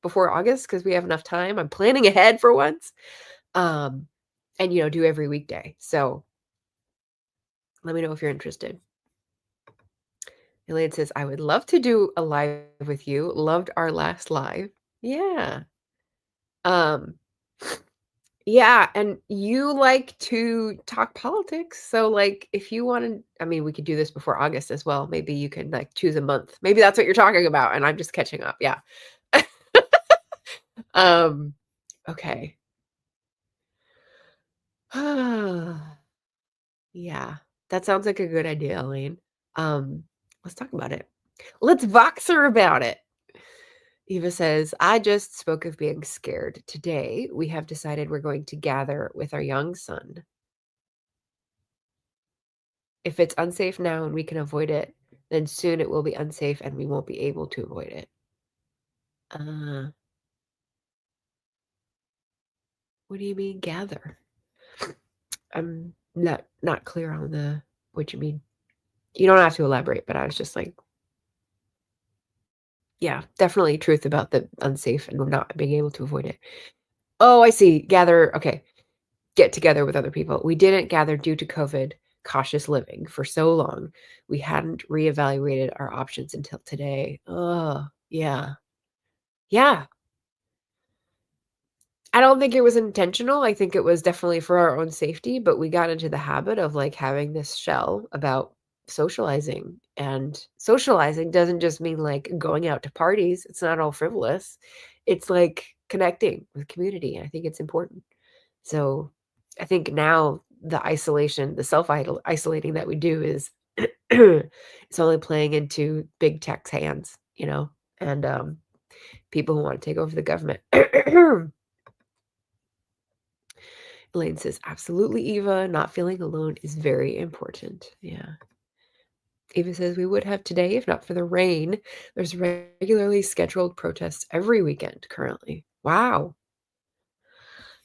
before August because we have enough time. I'm planning ahead for once. Um, and do every weekday. So let me know if you're interested. Elaine says, I would love to do a live with you. Loved our last live. Yeah. Um, yeah, and you like to talk politics. So like if you want to, I mean, we could do this before August as well. Maybe you can like choose a month. Maybe that's what you're talking about. And I'm just catching up. Yeah. Um, okay. Yeah, that sounds like a good idea, Elaine. Let's talk about it. Let's Voxer about it. Eva says, I just spoke of being scared. Today, we have decided we're going to gather with our young son. If it's unsafe now and we can avoid it, then soon it will be unsafe and we won't be able to avoid it. Uh, what do you mean gather? I'm not clear on the what you mean. You don't have to elaborate, but I was just like, yeah, definitely truth about the unsafe and not being able to avoid it. Oh, I see. Gather, okay. Get together with other people. We didn't gather due to COVID, cautious living for so long. We hadn't reevaluated our options until today. Oh, yeah. Yeah. I don't think it was intentional. I think it was definitely for our own safety, but we got into the habit of like having this shell about socializing. And socializing doesn't just mean like going out to parties. It's not all frivolous. It's like connecting with community. I think it's important. So I think now the isolation, the isolating that we do is it's only playing into big tech's hands, and people who want to take over the government. Elaine says, absolutely, Eva. Not feeling alone is very important. Yeah. Eva says, we would have today if not for the rain. There's regularly scheduled protests every weekend currently. Wow.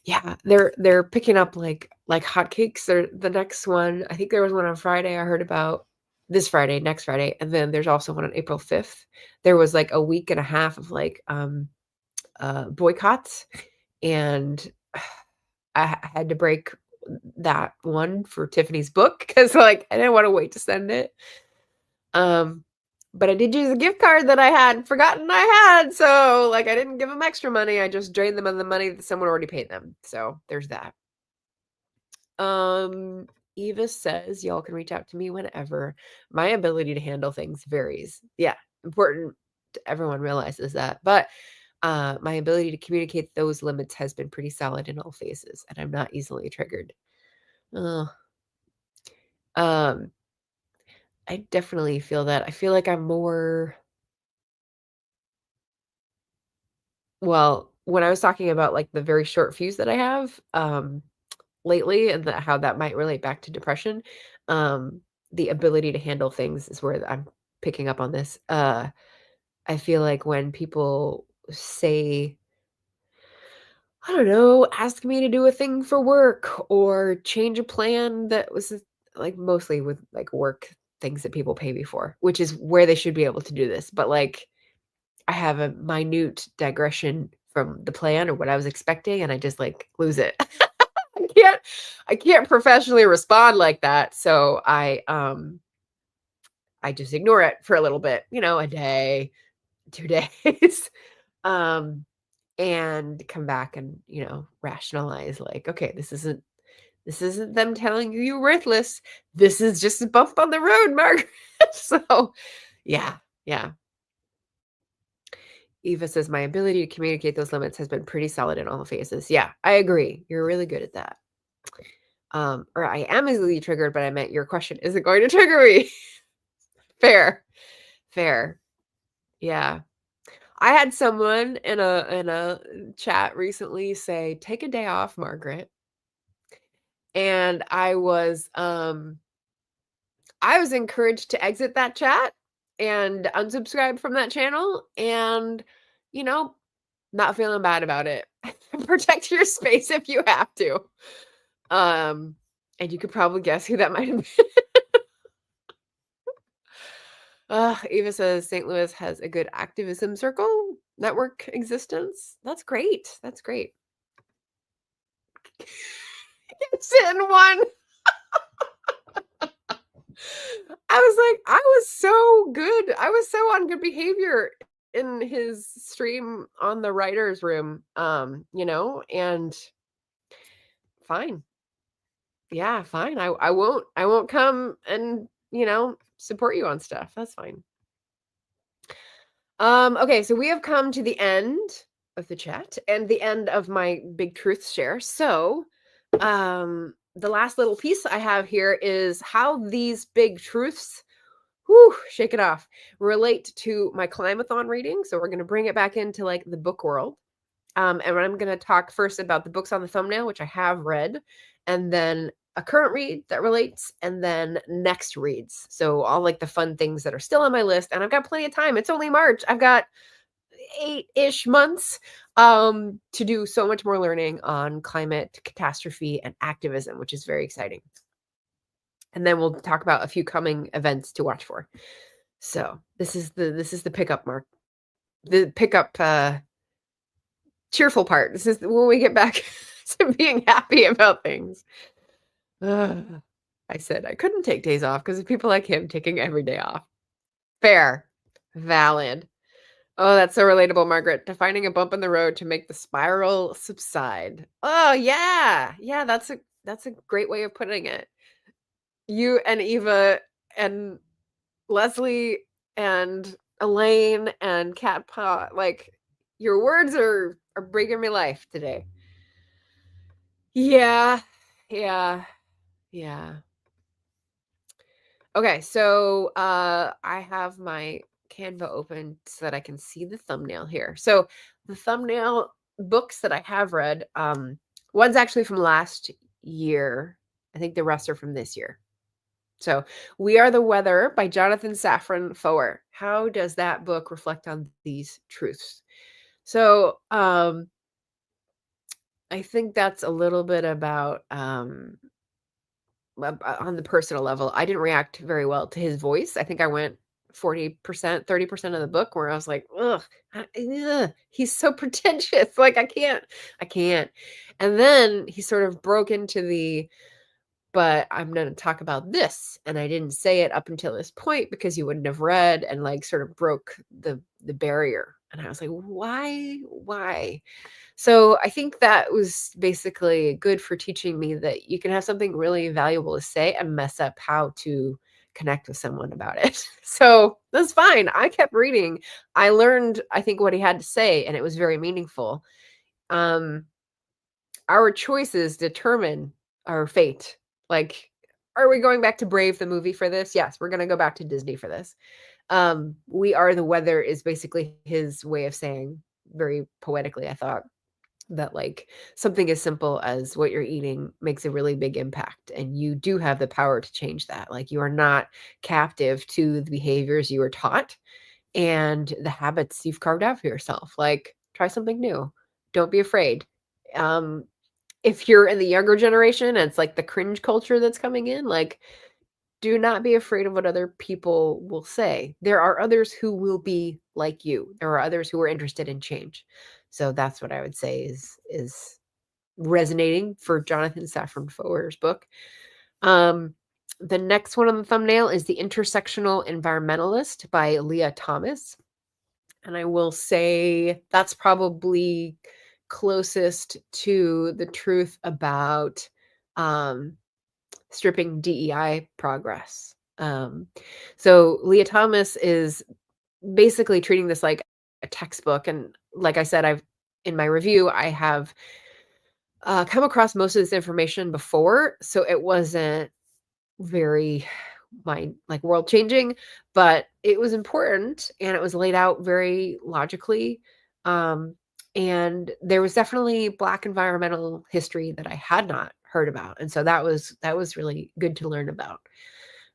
Yeah, they're picking up like hotcakes. They're the next one. I think there was one on Friday I heard about this Friday, next Friday, and then there's also one on April 5th. There was like a week and a half of like boycotts and I had to break that one for Tiffany's book because, like, I didn't wanna wait to send it. Um, but I did use a gift card that I had forgotten I had, so, like, I didn't give them extra money, I just drained them of the money that someone already paid them, so there's that. Um, Eva says, "Y'all can reach out to me whenever. My ability to handle things varies." Yeah, important everyone realizes that, but, my ability to communicate those limits has been pretty solid in all phases, and I'm not easily triggered. Ugh, um, I definitely feel that. I feel like I'm more well, when I was talking about, like, the very short fuse that I have, lately and how that might relate back to depression, um, the ability to handle things is where I'm picking up on this. I feel like when people say, I don't know, ask me to do a thing for work or change a plan that was like mostly with like work things that people pay me for, which is where they should be able to do this. But like I have a minute digression from the plan or what I was expecting and I just like lose it. I can't I can't professionally respond like that. So I just ignore it for a little bit, a day, 2 days. Um and come back and, rationalize like, okay, this isn't them telling you you're worthless. This is just a bump on the road, Margaret. So, yeah, yeah. Eva says my ability to communicate those limits has been pretty solid in all phases. Yeah, I agree. You're really good at that. Or I am easily triggered, but I meant your question isn't going to trigger me. Fair. Fair. Yeah. I had someone in a chat recently say, "Take a day off, Margaret." And I was encouraged to exit that chat and unsubscribe from that channel and, you know, not feeling bad about it. Protect your space if you have to. Um, and you could probably guess who that might have been. Eva says St. Louis has a good activism circle network existence. That's great. That's great. It's in one. I was like, I was so good. I was so on good behavior in his stream on the writers room, and fine. Yeah, fine. I won't come and, support you on stuff. That's fine. Okay, so we have come to the end of the chat and the end of my big truth share. So, the last little piece I have here is how these big truths, whew, shake it off, relate to my climathon reading. So we're going to bring it back into like the book world. And I'm going to talk first about the books on the thumbnail, which I have read, and then a current read that relates, and then next reads. So all like the fun things that are still on my list, and I've got plenty of time. It's only March. I've got 8-ish months to do so much more learning on climate catastrophe and activism, which is very exciting. And then we'll talk about a few coming events to watch for. So this is the pickup mark, the pickup cheerful part. This is when we get back to being happy about things. Ugh. I said I couldn't take days off because of people like him taking every day off. Fair. Valid. Oh, that's so relatable, Margaret. To finding a bump in the road to make the spiral subside. Oh, yeah. Yeah, that's a great way of putting it. You and Eva and Leslie and Elaine and Cat Paw, like your words are bringing me life today. Yeah. Yeah. Yeah. Okay, so I have my Canva open so that I can see the thumbnail here. So the thumbnail books that I have read, one's actually from last year. I think the rest are from this year. So We Are the Weather by Jonathan Safran Foer. How does that book reflect on these truths? So I think that's a little bit about on the personal level. I didn't react very well to his voice. I think I went 40%, 30% of the book where I was like, "Ugh, he's so pretentious, like, I can't." And then he sort of broke into the, "But I'm gonna talk about this, and I didn't say it up until this point because you wouldn't have read," and, like, sort of broke the barrier, and I was like, "Why? Why?" So I think that was basically good for teaching me that you can have something really valuable to say and mess up how to connect with someone about it. So that's fine. I kept reading. I learned, I think, what he had to say, and it was very meaningful. Um, our choices determine our fate. Like, are we going back to Brave the movie for this? Yes, we're going to go back to Disney for this. We are the weather is basically his way of saying, very poetically, I thought, that like something as simple as what you're eating makes a really big impact, and you do have the power to change that. Like, you are not captive to the behaviors you were taught and the habits you've carved out for yourself. Like, try something new. Don't be afraid. um if you're in the younger generation and it's like the cringe culture that's coming in, like, do not be afraid of what other people will say. There are others who will be like you. There are others who are interested in change. So that's what I would say is resonating for Jonathan Safran Foer's book. Um, the next one on the thumbnail is The Intersectional Environmentalist by Leah Thomas. And I will say that's probably closest to the truth about um, stripping DEI progress. So Leah Thomas is basically treating this like a textbook. And like I said, I've in my review, I have come across most of this information before, so it wasn't very mind like world changing, but it was important and it was laid out very logically. Um, and there was definitely Black environmental history that I had not heard about, and so that was really good to learn about.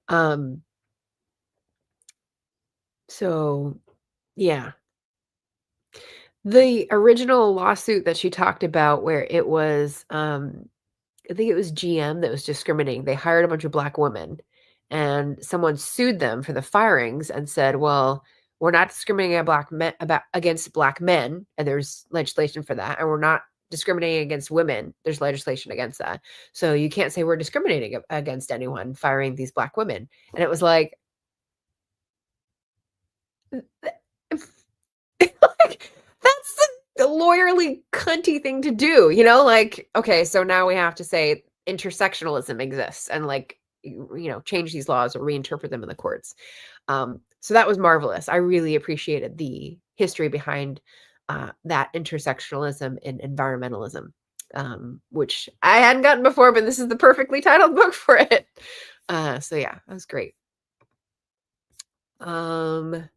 Um, so yeah, the original lawsuit that she talked about, where it was I think it was GM that was discriminating. They hired a bunch of Black women, and someone sued them for the firings and said, "Well, we're not discriminating against Black men, and there's legislation for that, and we're not discriminating against women. There's legislation against that. So you can't say we're discriminating against anyone firing these Black women." And it was like, like, that's the lawyerly cunty thing to do, like, okay, so now we have to say intersectionalism exists and like, change these laws or reinterpret them in the courts. So that was marvelous. I really appreciated the history behind that intersectionalism and environmentalism, which I hadn't gotten before, but this is the perfectly titled book for it. So yeah, that was great. Um,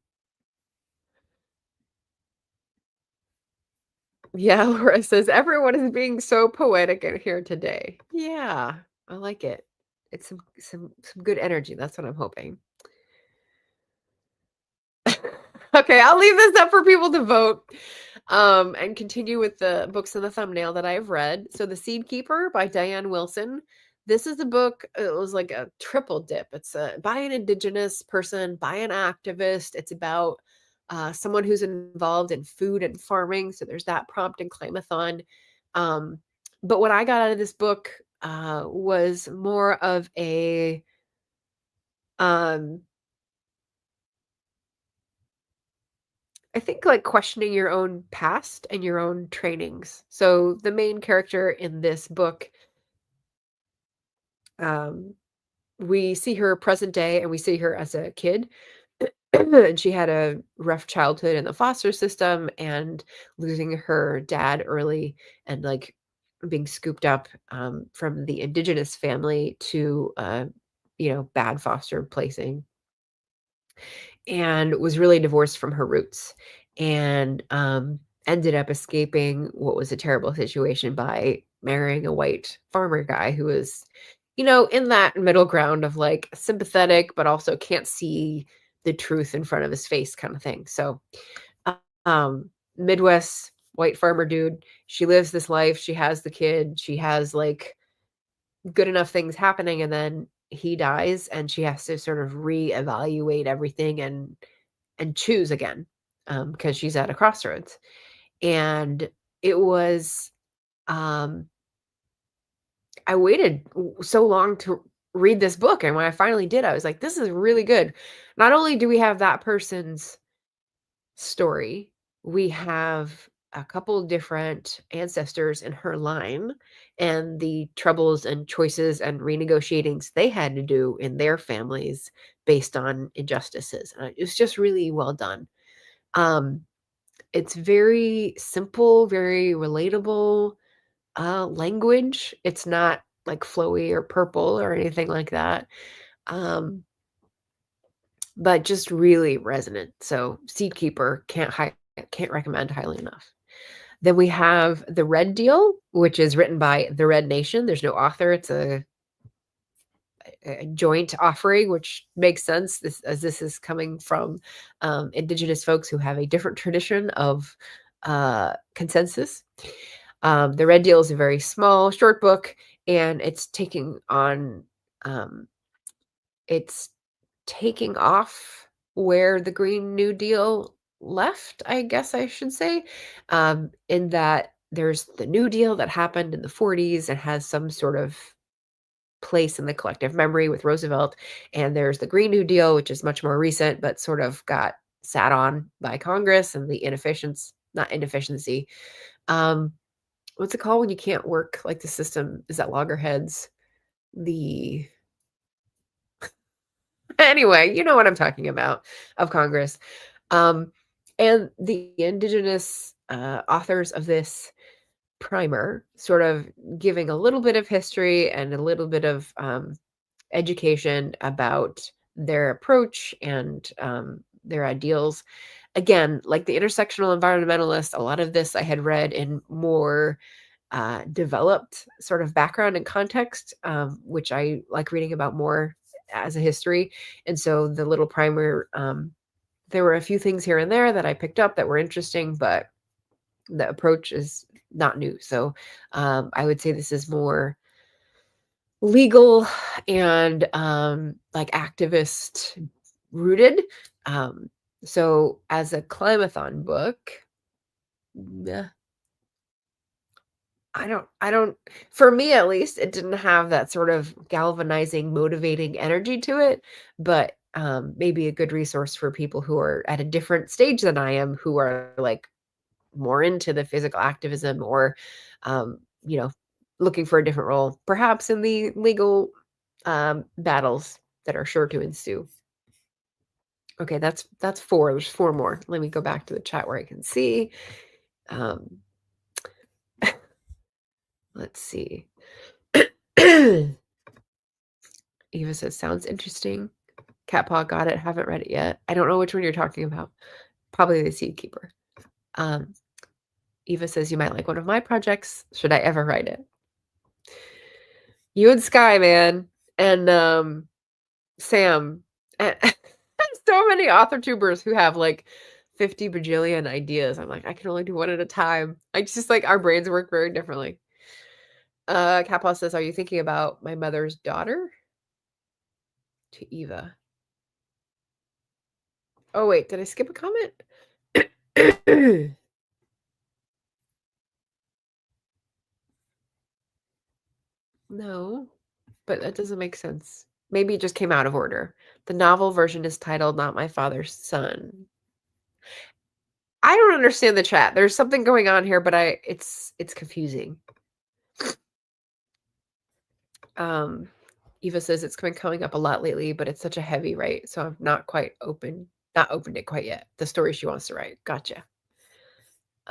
Yeah, Laura says, "Everyone is being so poetic in here today." Yeah, I like it. It's some good energy, that's what I'm hoping. Okay, I'll leave this up for people to vote, and continue with the books in the thumbnail that I've read. So The Seed Keeper by Diane Wilson. This is a book, it was like a triple dip. It's, by an Indigenous person, by an activist. It's about, someone who's involved in food and farming, so there's that prompt in Climathon. Um, but what I got out of this book, was more of a, um I think, like, questioning your own past and your own trainings. So the main character in this book, um, we see her present day and we see her as a kid. And she had a rough childhood in the foster system and losing her dad early and like being scooped up from the indigenous family to bad foster placing, and was really divorced from her roots, and ended up escaping what was a terrible situation by marrying a white farmer guy who was, in that middle ground of like sympathetic, but also can't see the truth in front of his face kind of thing. So, uh, Midwest white farmer dude, she lives this life, she has the kid, she has like good enough things happening, and then he dies, and she has to sort of reevaluate everything and choose again, because she's at a crossroads. And it was, um I waited so long to read this book, and when I finally did, I was like, "This is really good." Not only do we have that person's story, we have a couple different ancestors in her line and the troubles and choices and renegotiatings they had to do in their families based on injustices. And it was just really well done. Um, it's very simple, very relatable language. It's not like flowy or purple or anything like that. Um, but just really resonant. So Seed Keeper can't recommend highly enough. Then we have The Red Deal, which is written by The Red Nation. There's no author. It's a joint offering, which makes sense this is coming from Indigenous folks who have a different tradition of consensus. The Red Deal is a very small, short book, and um, it's taking off where the Green New Deal left, I guess I should say, in that there's the New Deal that happened in the 40s and has some sort of place in the collective memory with Roosevelt, and there's the Green New Deal, which is much more recent, but sort of got sat on by Congress and the not inefficiency. Um, what's it called when you can't work like the system is at loggerheads? The Anyway, you know what I'm talking about, of Congress. Um, and the indigenous authors of this primer sort of giving a little bit of history and a little bit of education about their approach and their ideals. Again, like the intersectional environmentalist, a lot of this I had read in more developed sort of background and context, which I like reading about more as a history. And so the little primer, there were a few things here and there that I picked up that were interesting, but the approach is not new. So I would say this is more legal and like activist rooted. Um, so as a climathon book, yeah, I don't for me at least, it didn't have that sort of galvanizing, motivating energy to it, but, maybe a good resource for people who are at a different stage than I am, who are, like, more into the physical activism or, you know, looking for a different role, perhaps in the legal, battles that are sure to ensue. Okay, that's 4, there's 4 more. Let me go back to the chat where I can see. Um, let's see. Eva says, "Sounds interesting." Cat Paw got it, haven't read it yet. I don't know which one you're talking about. Probably The Seed Keeper. Um, Eva says, "You might like one of my projects. Should I ever write it?" You and Sky, man, and, Sam. And so many author tubers who have, like, 50 bajillion ideas. I'm like, "I can only do one at a time." It's just, like, our brains work very differently. Cat Paw says, "Are you thinking about My Mother's Daughter?" To Eva. Oh, wait, did I skip a comment? No, but that doesn't make sense. Maybe it just came out of order. The novel version is titled Not My Father's Son. I don't understand the chat. There's something going on here, but it's confusing. Um, Eva says it's been coming up a lot lately, but it's such a heavy write, so I'm not opened it quite yet. The story she wants to write. Gotcha.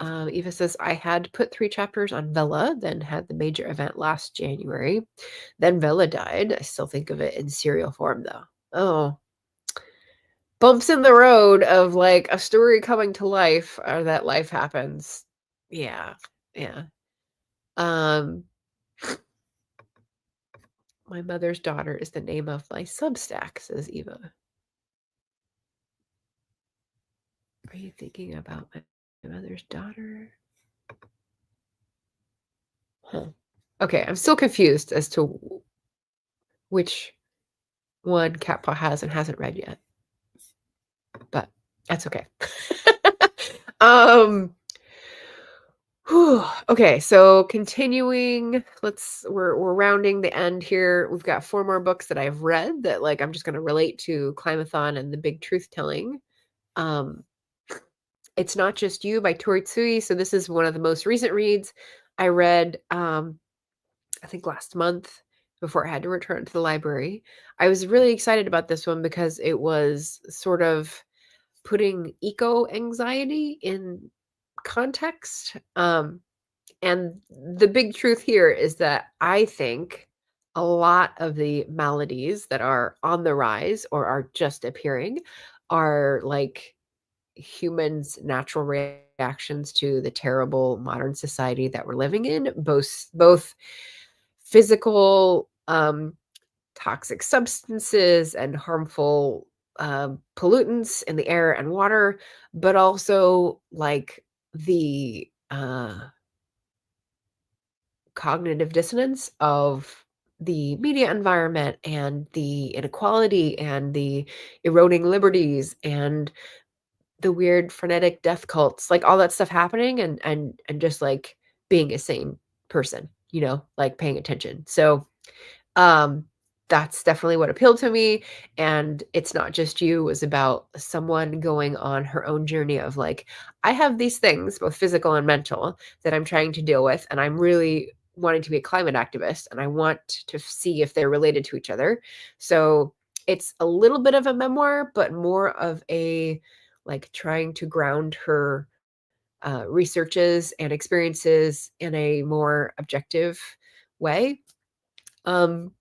Eva says, I had put 3 chapters on Vela, then had the major event last January. Then Vela died. I still think of it in serial form, though. Oh, bumps in the road of like a story coming to life or that life happens. Yeah, yeah. Um, My Mother's Daughter is the name of my Substack, says Eva. Are you thinking about my mother's daughter? Huh. Okay, I'm still confused as to which. one cat paw has and hasn't read yet, but that's okay. Um, whew, okay, so continuing, we're rounding the end here. We've got 4 more books that I've read that, like, I'm just gonna relate to Climathon and the big truth telling. Um, It's Not Just You by Tori Tsui, so this is one of the most recent reads I read, I think last month before I had to return to the library. I was really excited about this one because it was sort of putting eco anxiety in context. And the big truth here is that I think a lot of the maladies that are on the rise or are just appearing are like humans' natural reactions to the terrible modern society that we're living in, both physical toxic substances and harmful pollutants in the air and water, but also like the cognitive dissonance of the media environment and the inequality and the eroding liberties and the weird frenetic death cults, like all that stuff happening and just like being a sane person, like paying attention. So um, that's definitely what appealed to me, and It's Not Just You was about someone going on her own journey of, like, I have these things, both physical and mental, that I'm trying to deal with, and I'm really wanting to be a climate activist, and I want to see if they're related to each other. So, it's a little bit of a memoir, but more of a, like, trying to ground her, researches and experiences in a more objective way. Um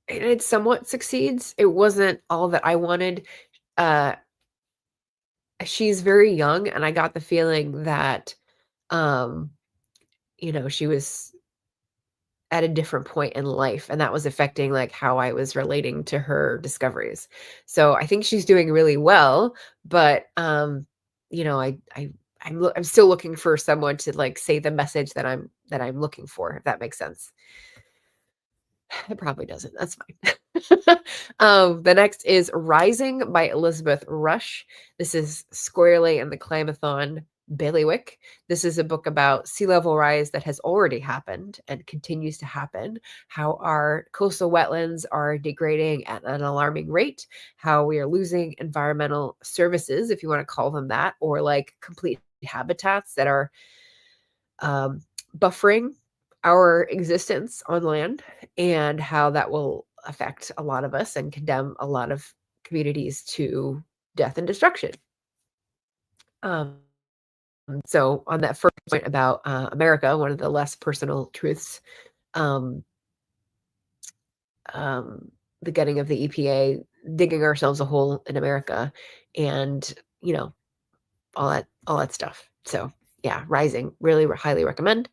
and it somewhat succeeds. It wasn't all that I wanted. Uh, she's very young, and I got the feeling that, um, she was at a different point in life, and that was affecting, like, how I was relating to her discoveries. So I think she's doing really well, but, I'm still looking for someone to, like, say the message that I'm looking for, if that makes sense. It probably doesn't. That's fine. The next is Rising by Elizabeth Rush. This is squarely in the climathon bailiwick. This is a book about sea level rise that has already happened and continues to happen, how our coastal wetlands are degrading at an alarming rate, how we are losing environmental services, if you want to call them that, or like complete habitats that are um, buffering our existence on land, and how that will affect a lot of us and condemn a lot of communities to death and destruction. Um, so, on that first point about America, one of the less personal truths, um, um, the getting of the EPA, digging ourselves a hole in America, and you know all that stuff. So yeah, Rising, really highly recommend.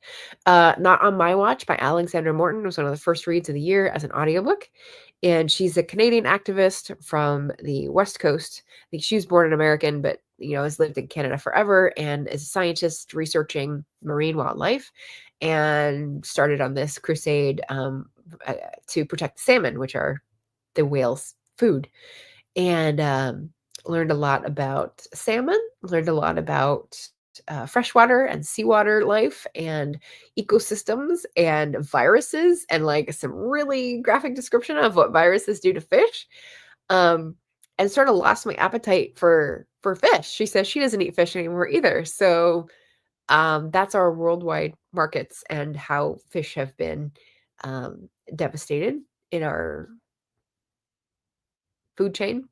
Not on My Watch by Alexandra Morton was one of the first reads of the year as an audiobook. And she's a Canadian activist from the West Coast. I think she was born an American, but has lived in Canada forever and is a scientist researching marine wildlife, and started on this crusade to protect salmon, which are the whales' food, and learned a lot about salmon, learned a lot about freshwater and seawater life and ecosystems and viruses, and like some really graphic description of what viruses do to fish. Um, and sort of lost my appetite for fish. She says she doesn't eat fish anymore either. So that's our worldwide markets and how fish have been devastated in our food chain.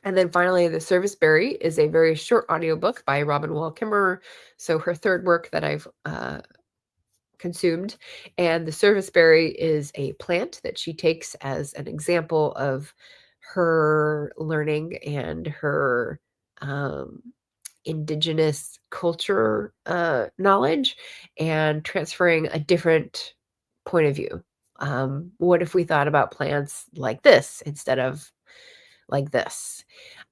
And then finally, The Serviceberry is a very short audiobook by Robin Wall Kimmerer. So her third work that I've consumed. And the serviceberry is a plant that she takes as an example of her learning and her um, indigenous culture knowledge and transferring a different point of view. What if we thought about plants like this instead of like this?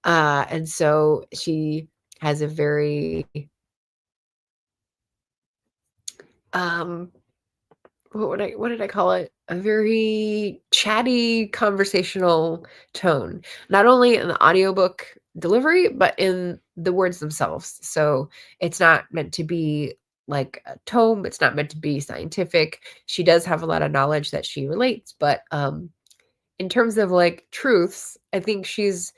And so she has a very um what did I call it? a very chatty conversational tone, not only in the audiobook delivery, but in the words themselves. So it's not meant to be like a tome, it's not meant to be scientific. She does have a lot of knowledge that she relates, but in terms of like truths, I think she's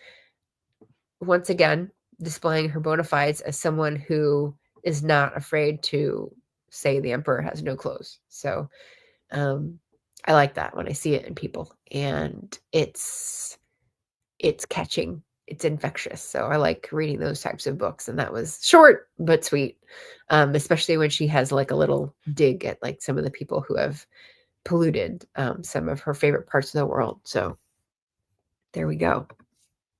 once again displaying her bona fides as someone who is not afraid to say the emperor has no clothes. So um, I like that when I see it in people, and it's catching, it's infectious. So I like reading those types of books, and that was short but sweet, especially when she has like a little dig at like some of the people who have polluted some of her favorite parts of the world. So there we go.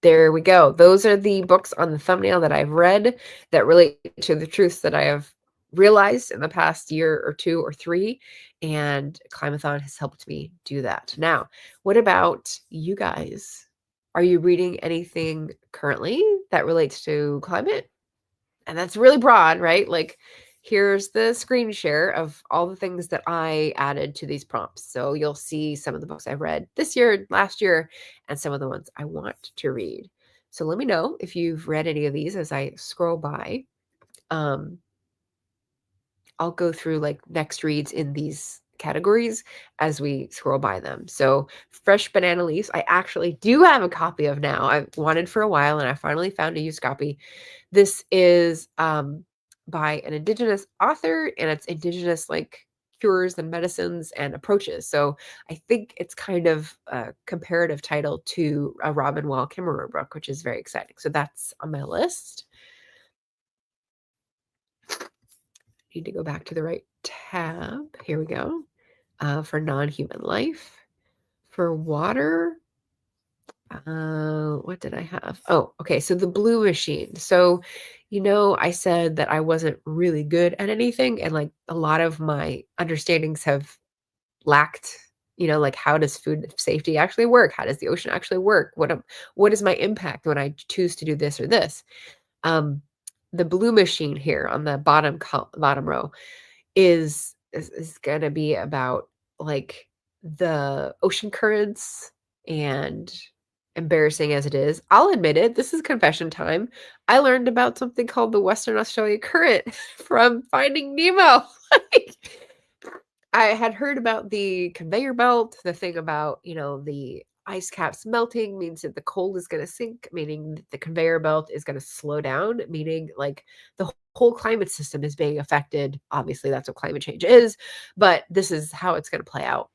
There we go. Those are the books on the thumbnail that I've read that relate to the truths that I have realized in the past year or two or three. And Climathon has helped me do that. Now, what about you guys? Are you reading anything currently that relates to climate? And that's really broad, right? Like, here's the screen share of all the things that I added to these prompts. So you'll see some of the books I've read this year, last year, and some of the ones I want to read. So let me know if you've read any of these as I scroll by. Um, I'll go through like next reads in these categories as we scroll by them. So Fresh Banana Leaves, I actually do have a copy of now. I've wanted for a while and I finally found a used copy. This is by an Indigenous author, and it's Indigenous like cures and medicines and approaches. So I think it's kind of a comparative title to a Robin Wall Kimmerer book, which is very exciting. So that's on my list. Need to go back to the right tab. Here we go. For non-human life. For water, what did I have? Oh, okay. So the blue machine. So, I said that I wasn't really good at anything, and like a lot of my understandings have lacked, like how does food safety actually work? How does the ocean actually work? What is my impact when I choose to do this or this? Um, the blue machine here on the bottom row is gonna be about like the ocean currents, and embarrassing as it is, I'll admit it, this is confession time. I learned about something called the Western Australia Current from Finding Nemo. Like, I had heard about the conveyor belt, the thing about, the ice caps melting means that the cold is going to sink, meaning that the conveyor belt is going to slow down, meaning like the whole climate system is being affected. Obviously, that's what climate change is, but this is how it's going to play out.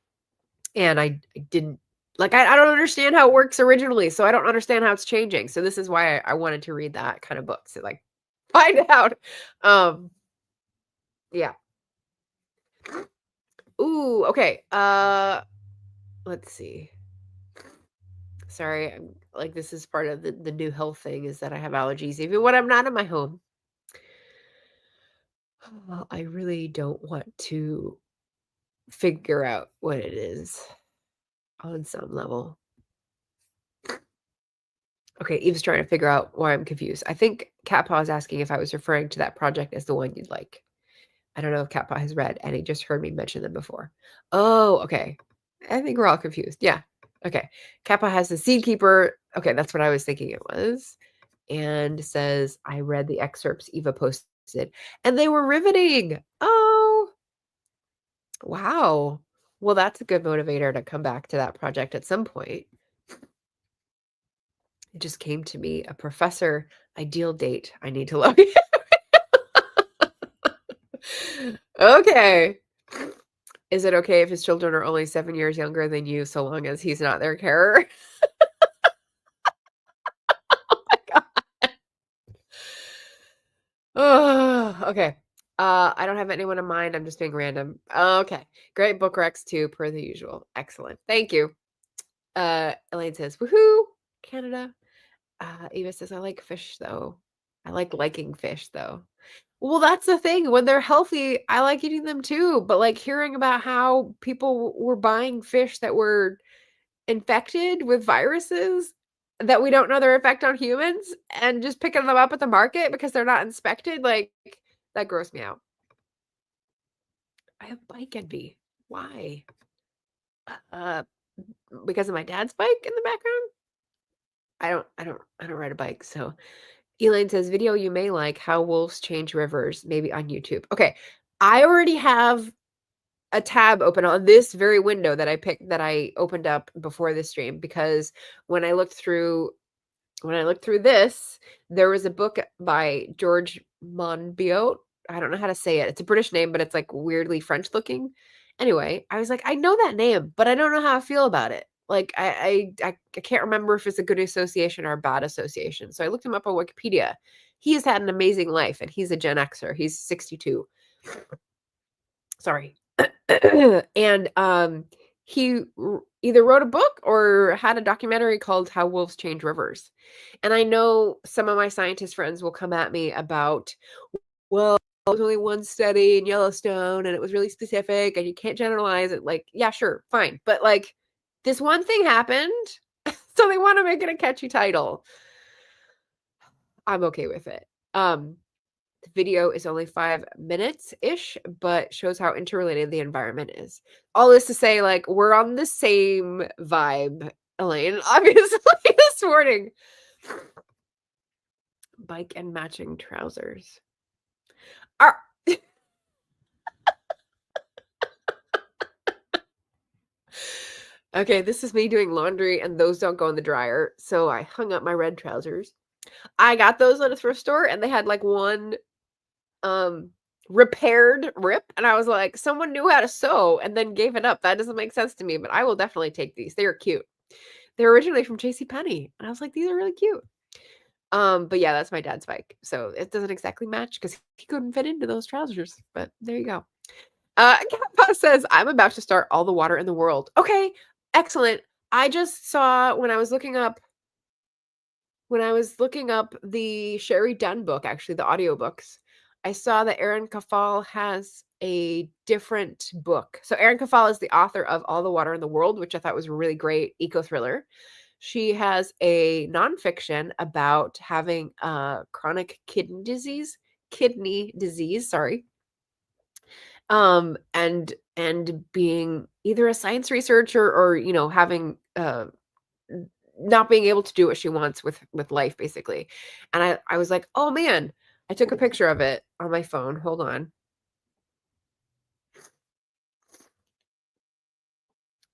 And I didn't like, I don't understand how it works originally, so I don't understand how it's changing. So this is why I wanted to read that kind of book to like find out. Um, yeah. Ooh, okay. Let's see. Sorry, I'm like this is part of the new health thing is that I have allergies even when I'm not in my home. Well, I really don't want to figure out what it is on some level. Okay, Eve's trying to figure out why I'm confused. I think Cat Paw is asking if I was referring to that project as the one you'd like. I don't know if Cat Paw has read, and he just heard me mention them before. Oh, okay. I think we're all confused. Yeah. Okay. Cat Paw has the Seed Keeper. Okay, that's what I was thinking it was. And says, I read the excerpts Eva posted, and they were riveting. Oh, wow. Well, that's a good motivator to come back to that project at some point. It just came to me, a professor ideal date. I need to look. Okay. Is it okay if his children are only 7 years younger than you so long as he's not their carer? Oh my god. Oh, okay. I don't have anyone in mind. I'm just being random. Okay. Great book recs too, per the usual. Excellent. Thank you. Elaine says, woohoo, Canada. Eva says, I like fish though. I like liking fish though. Well, that's the thing. When they're healthy, I like eating them too. But like hearing about how people were buying fish that were infected with viruses that we don't know their effect on humans and just picking them up at the market because they're not inspected, like that grossed me out. I have bike envy. Why? Uh, because of my dad's bike in the background? I don't ride a bike, so Elaine says, "Video you may like, How Wolves Change Rivers, maybe on YouTube." Okay, I already have a tab open on this very window that I opened up before this stream because when I looked through this, there was a book by George Monbiot. I don't know how to say it. It's a British name, but it's like weirdly French looking. Anyway, I was like, I know that name, but I don't know how I feel about it. Like I can't remember if it's a good association or a bad association. So I looked him up on Wikipedia. He has had an amazing life and he's a Gen Xer. He's 62. Sorry. And he either wrote a book or had a documentary called How Wolves Change Rivers. And I know some of my scientist friends will come at me about, well, there was only one study in Yellowstone and it was really specific and you can't generalize it. Like, yeah, sure, fine. But like this one thing happened, so they want to make it a catchy title. I'm okay with it. The video is only 5 minutes-ish, but shows how interrelated the environment is. All this to say, like, we're on the same vibe, Elaine, obviously, this morning. Bike and matching trousers. Are Okay, this is me doing laundry, and those don't go in the dryer, so I hung up my red trousers. I got those at a thrift store, and they had, like, one repaired rip, and I was like, someone knew how to sew and then gave it up. That doesn't make sense to me, but I will definitely take these. They are cute. They're originally from JCPenney, and I was like, these are really cute. But yeah, that's my dad's bike. So it doesn't exactly match because he couldn't fit into those trousers, but there you go. Kappa says, I'm about to start All the Water in the World. Okay, excellent. I just saw when I was looking up the Sherry Dunn book, actually the audiobooks, I saw that Erin Kafal has a different book. So Erin Kafal is the author of All the Water in the World, which I thought was a really great eco-thriller. She has a nonfiction about having chronic kidney disease, sorry. And being either a science researcher or, you know, having not being able to do what she wants with life, basically. And I was like, oh man, I took a picture of it on my phone. Hold on.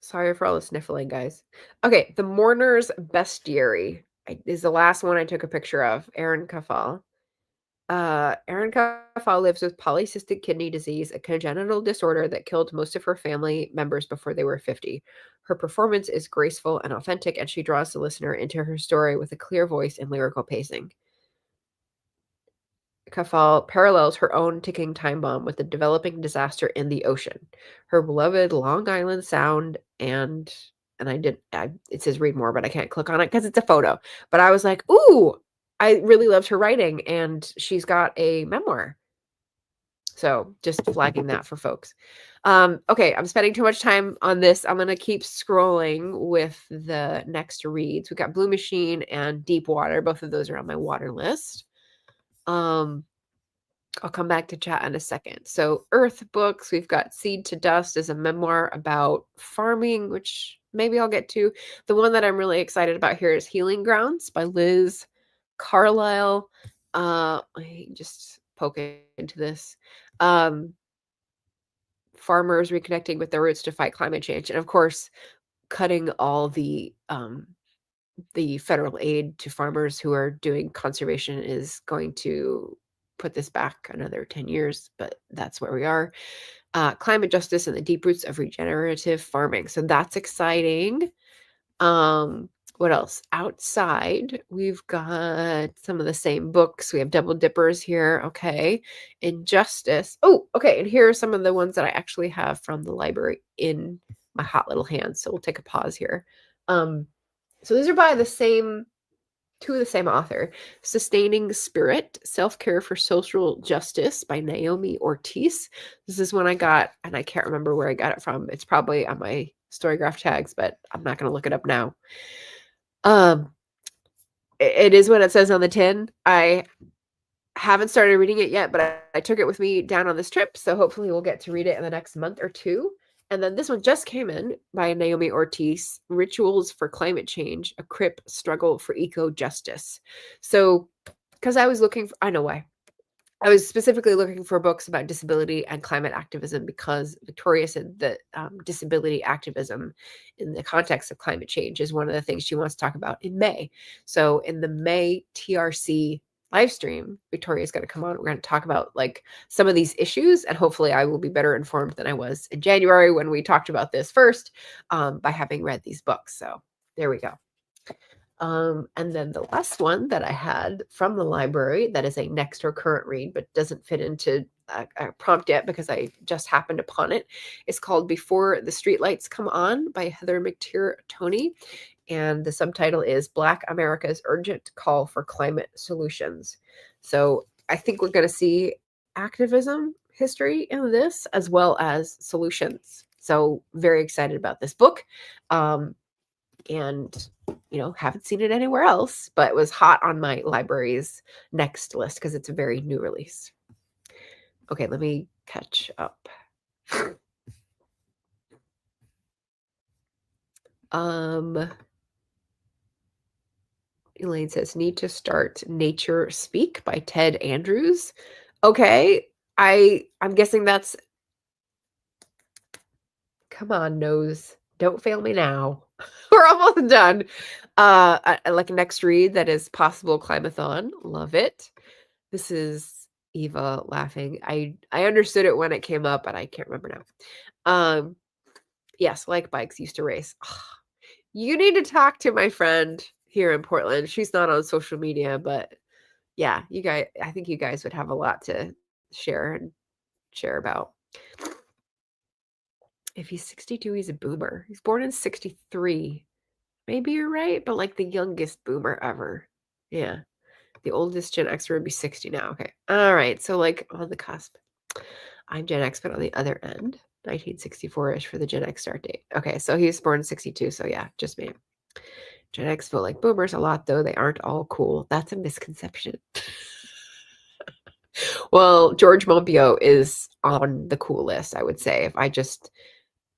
Sorry for all the sniffling, guys. Okay, The Mourner's Bestiary is the last one I took a picture of. Erin Kafal. Erin Kafal lives with polycystic kidney disease, a congenital disorder that killed most of her family members before they were 50. Her performance is graceful and authentic, and she draws the listener into her story with a clear voice and lyrical pacing. Kafal parallels her own ticking time bomb with the developing disaster in the ocean. Her beloved Long Island Sound and it says read more, but I can't click on it because it's a photo. But I was like, ooh, I really loved her writing, and she's got a memoir. So just flagging that for folks. Okay, I'm spending too much time on this. I'm going to keep scrolling with the next reads. We've got Blue Machine and Deep Water. Both of those are on my water list. I'll come back to chat in a second. So Earth books, we've got Seed to Dust is a memoir about farming, which maybe I'll get to. The one that I'm really excited about here is Healing Grounds by Liz Carlisle. Let me just poke into this. Farmers reconnecting with their roots to fight climate change. And of course, cutting all the federal aid to farmers who are doing conservation is going to put this back another 10 years, but that's where we are. Climate justice and the deep roots of regenerative farming. So that's exciting. What else? Outside, we've got some of the same books. We have Double Dippers here. Okay. Injustice. Oh, okay. And here are some of the ones that I actually have from the library in my hot little hands. So we'll take a pause here. So these are by two of the same author. Sustaining Spirit, Self-Care for Social Justice by Naomi Ortiz. This is one I got, and I can't remember where I got it from. It's probably on my Storygraph tags, but I'm not going to look it up now. It is what it says on the tin. I haven't started reading it yet, but I took it with me down on this trip, so hopefully we'll get to read it in the next month or two. And then this one just came in by Naomi Ortiz, Rituals for Climate Change, a Crip Struggle for Eco Justice. So, because I was looking for, I know why. I was specifically looking for books about disability and climate activism because Victoria said that disability activism in the context of climate change is one of the things she wants to talk about in May. So in the May TRC live stream, Victoria's going to come on. We're going to talk about like some of these issues, and hopefully I will be better informed than I was in January when we talked about this first by having read these books. So there we go. And then the last one that I had from the library that is a next or current read, but doesn't fit into a prompt yet because I just happened upon it, is called Before the Streetlights Come On by Heather McTeer Toney. And the subtitle is Black America's Urgent Call for Climate Solutions. So I think we're going to see activism history in this as well as solutions. So very excited about this book. And haven't seen it anywhere else, but it was hot on my library's next list because it's a very new release. Okay, let me catch up. Elaine says, need to start Nature Speak by Ted Andrews. Okay, I'm guessing that's, come on, nose, don't fail me now. We're almost done. Like next read that is Possible Climathon. Love it. This is Eva laughing. I understood it when it came up, but I can't remember now. Yes, like bikes used to race. You need to talk to my friend here in Portland. She's not on social media, but yeah, I think you guys would have a lot to share about. If he's 62, he's a boomer. He's born in 63. Maybe you're right, but like the youngest boomer ever. Yeah. The oldest Gen Xer would be 60 now. Okay. All right. So like on the cusp. I'm Gen X, but on the other end, 1964-ish for the Gen X start date. Okay. So he was born in 62. So yeah, just me. Gen X feel like boomers a lot, though. They aren't all cool. That's a misconception. Well, George Monbiot is on the cool list, I would say. If I just...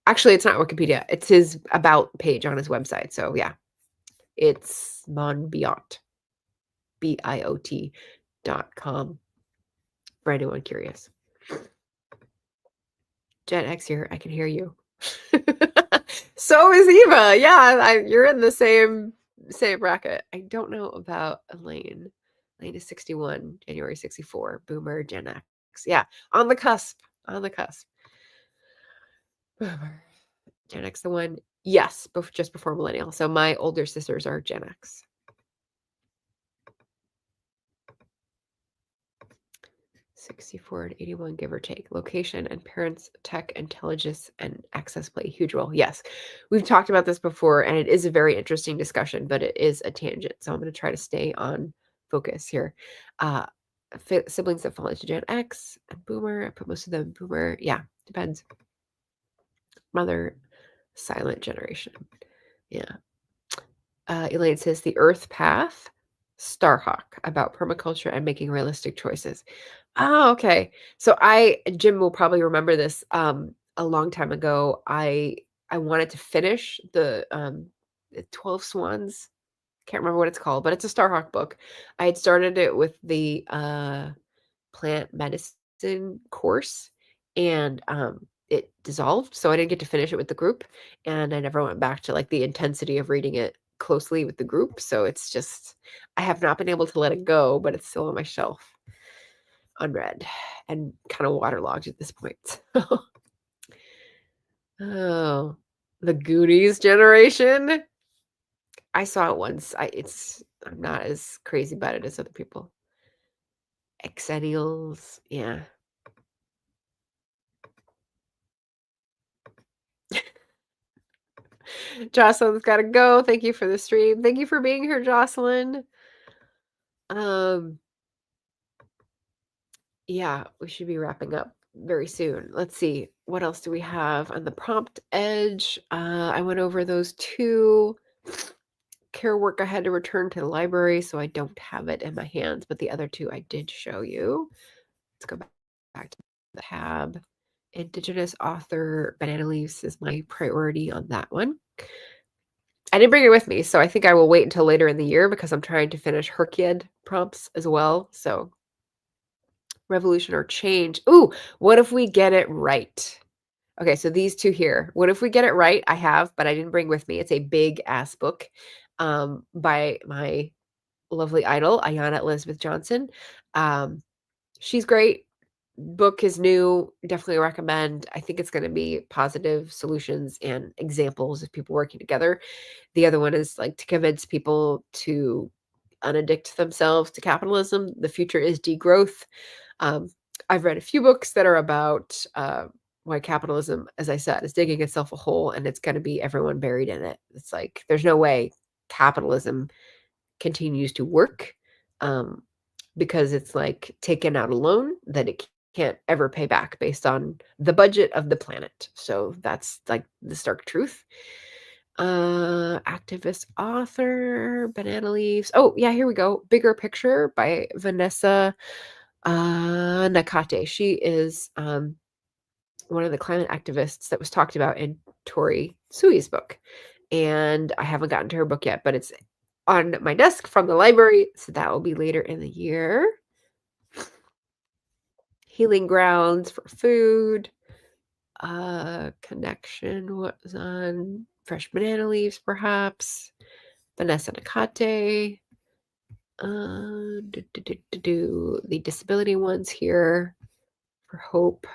Actually, it's not Wikipedia. It's his about page on his website. So yeah, it's Monbiot, BIOT.com for anyone curious. Gen X here, I can hear you. So is Eva. Yeah, you're in the same bracket. I don't know about Elaine. Elaine is 61, January 64, boomer, Gen X. Yeah, on the cusp. Boomer. Gen X, the one? Yes, just before millennial. So my older sisters are Gen X. 64 and 81, give or take. Location and parents, tech, intelligence, and access play a huge role. Yes, we've talked about this before, and it is a very interesting discussion, but it is a tangent. So I'm going to try to stay on focus here. Siblings that fall into Gen X and Boomer. I put most of them Boomer. Yeah, depends. Mother, silent generation. Yeah. Elaine says The Earth Path, Starhawk, about permaculture and making realistic choices. Oh, okay. So Jim will probably remember this. A long time ago, I wanted to finish the 12 Swans. Can't remember what it's called, but it's a Starhawk book. I had started it with the plant medicine course, and it dissolved, so I didn't get to finish it with the group, and I never went back to like the intensity of reading it closely with the group. So it's just, I have not been able to let it go, but it's still on my shelf unread and kind of waterlogged at this point. Oh, the Goonies generation. I saw it once. I'm not as crazy about it as other people. Exennials, yeah. Jocelyn's got to go. Thank you for the stream. Thank you for being here, Jocelyn. Yeah, we should be wrapping up very soon. Let's see. What else do we have on the prompt edge? I went over those two. Care work I had to return to the library, so I don't have it in my hands, but the other two I did show you. Let's go back to the tab. Indigenous author Banana Leaves is my priority on that one. I didn't bring it with me, so I think I will wait until later in the year because I'm trying to finish Herkyed prompts as well. So revolution or change. Ooh, what if we get it right? Okay, so these two here. What if we get it right? I have, but I didn't bring with me. It's a big ass book by my lovely idol, Ayanna Elizabeth Johnson. She's great. Book is new. Definitely recommend. I think it's going to be positive solutions and examples of people working together. The other one is like to convince people to unaddict themselves to capitalism. The future is degrowth. Um, I've read a few books that are about why capitalism, as I said, is digging itself a hole and it's going to be everyone buried in it. It's like there's no way capitalism continues to work because it's like taken out a loan that it can't ever pay back based on the budget of the planet. So that's like the stark truth. Activist author, Banana Leaves. Oh, yeah, here we go. Bigger Picture by Vanessa Nakate. She is one of the climate activists that was talked about in Tori Sui's book. And I haven't gotten to her book yet, but it's on my desk from the library. So that will be later in the year. Healing Grounds for Food. Connection was on Fresh Banana Leaves, perhaps. Vanessa Nakate. The disability ones here for Hope.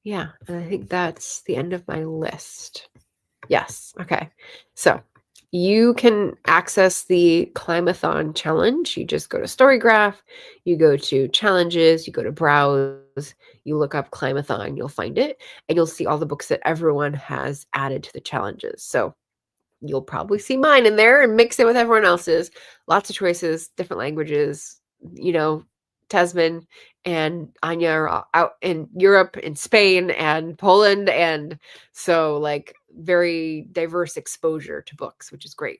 Yeah, and I think that's the end of my list. Yes. Okay. So you can access the Climathon challenge. You just go to Storygraph, you go to challenges, you go to browse, you look up Climathon, you'll find it, and you'll see all the books that everyone has added to the challenges. So you'll probably see mine in there and mix it with everyone else's. Lots of choices, different languages, you know, Tasman and Anya are out in Europe and Spain and Poland. And so like very diverse exposure to books, which is great.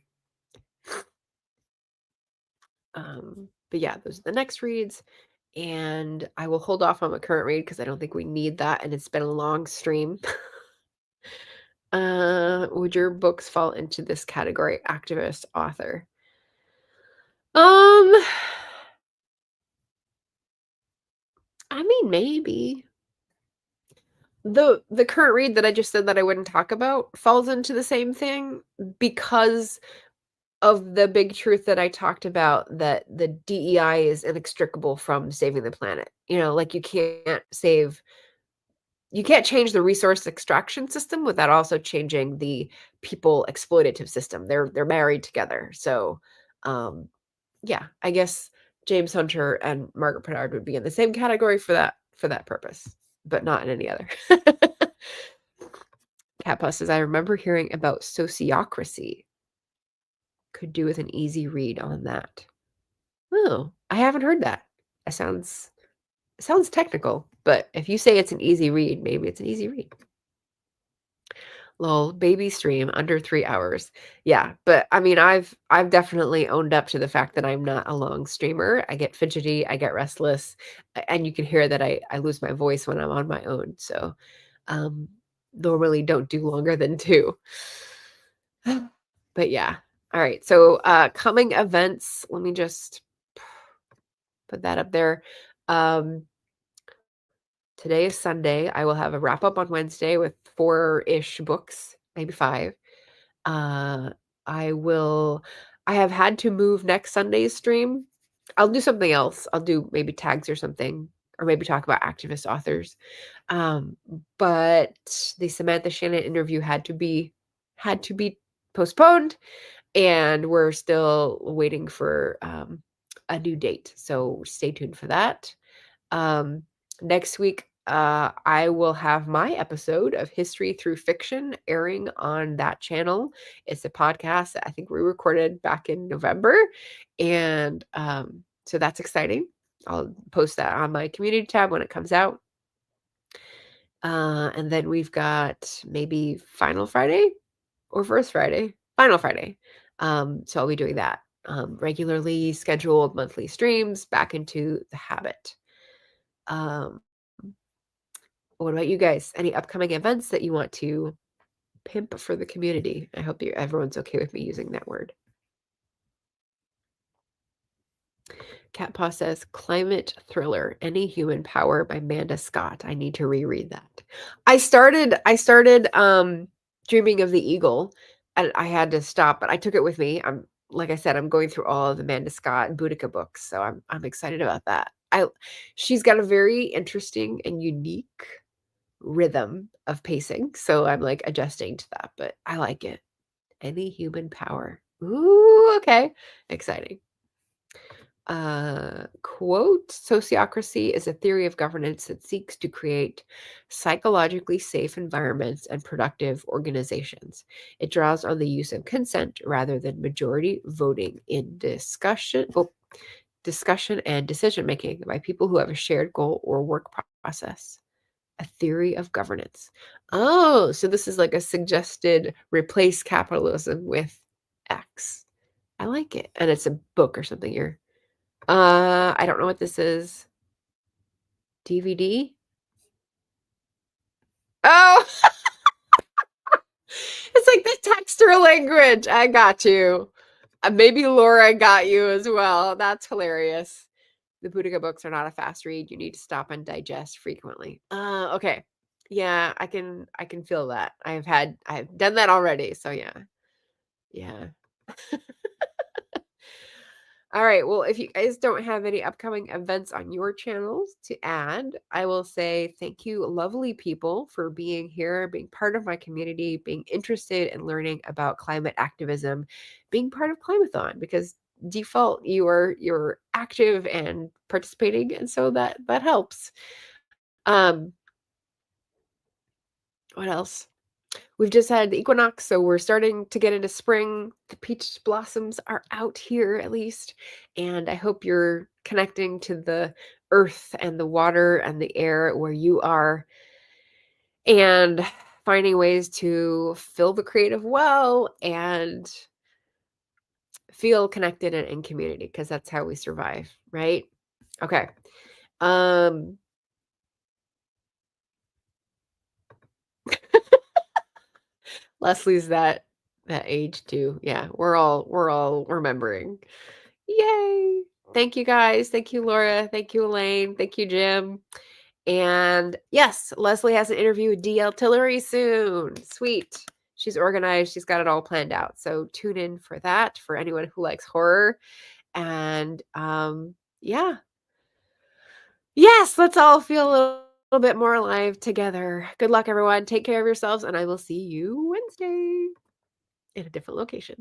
But yeah, those are the next reads. And I will hold off on my current read because I don't think we need that. And it's been a long stream. Would your books fall into this category, activist author? I mean, maybe. The current read that I just said that I wouldn't talk about falls into the same thing because of the big truth that I talked about, that the DEI is inextricable from saving the planet. You know, like you can't change the resource extraction system without also changing the people exploitative system. They're married together. So, yeah, I guess James Hunter and Margaret Bernard would be in the same category for that purpose, but not in any other. Cat says, I remember hearing about sociocracy. Could do with an easy read on that. Oh, I haven't heard that. It sounds technical, but if you say it's an easy read, maybe it's an easy read. Lol, baby stream under 3 hours. Yeah, but I mean, I've definitely owned up to the fact that I'm not a long streamer. I get fidgety, I get restless, and you can hear that I lose my voice when I'm on my own. So, normally don't do longer than 2. But yeah. All right. So, coming events, let me just put that up there. Today is Sunday. I will have a wrap up on Wednesday with 4-ish books, maybe 5. I have had to move next Sunday's stream. I'll do something else. I'll do maybe tags or something, or maybe talk about activist authors. But the Samantha Shannon interview had to be postponed, and we're still waiting for a new date. So stay tuned for that. Next week, I will have my episode of History Through Fiction airing on that channel. It's a podcast that I think we recorded back in November. And so that's exciting. I'll post that on my community tab when it comes out. And then we've got maybe Final Friday or First Friday. Final Friday. So I'll be doing that. Regularly scheduled monthly streams back into the habit. What about you guys? Any upcoming events that you want to pimp for the community? I hope everyone's okay with me using that word. Cat Paw says, "Climate Thriller, Any Human Power" by Amanda Scott. I need to reread that. I started Dreaming of the Eagle, and I had to stop, but I took it with me. Like I said, I'm going through all of the Amanda Scott and Boudica books, so I'm excited about that. She's got a very interesting and unique rhythm of pacing, so I'm, like, adjusting to that, but I like it. Any Human Power. Ooh, okay. Exciting. Quote, "Sociocracy is a theory of governance that seeks to create psychologically safe environments and productive organizations. It draws on the use of consent rather than majority voting in discussion and decision making by people who have a shared goal or work process. A theory of governance." Oh, so this is like a suggested replace capitalism with X. I like it. And it's a book or something. I don't know what this is. DVD? Oh, it's like the texture language. I got you. Maybe Laura got you as well. That's hilarious. The Boudica books are not a fast read. You need to stop and digest frequently. Okay. Yeah, I can feel that. I've done that already. So yeah. Yeah. All right. Well, if you guys don't have any upcoming events on your channels to add, I will say thank you, lovely people, for being here, being part of my community, being interested in learning about climate activism, being part of Climathon, because default you're active and participating, and so that helps. Um, what else? We've just had the equinox, so we're starting to get into spring. The peach blossoms are out here at least, and I hope you're connecting to the earth and the water and the air where you are and finding ways to fill the creative well and feel connected and in community because that's how we survive, right? Okay. Um Leslie's that age too. Yeah, we're all remembering. Yay. Thank you guys. Thank you, Laura. Thank you, Elaine. Thank you, Jim. And yes, Leslie has an interview with DL Tillery soon. Sweet. She's organized. She's got it all planned out. So tune in for that for anyone who likes horror. And yeah. Yes, let's all feel a little bit more alive together. Good luck, everyone. Take care of yourselves, and I will see you Wednesday in a different location.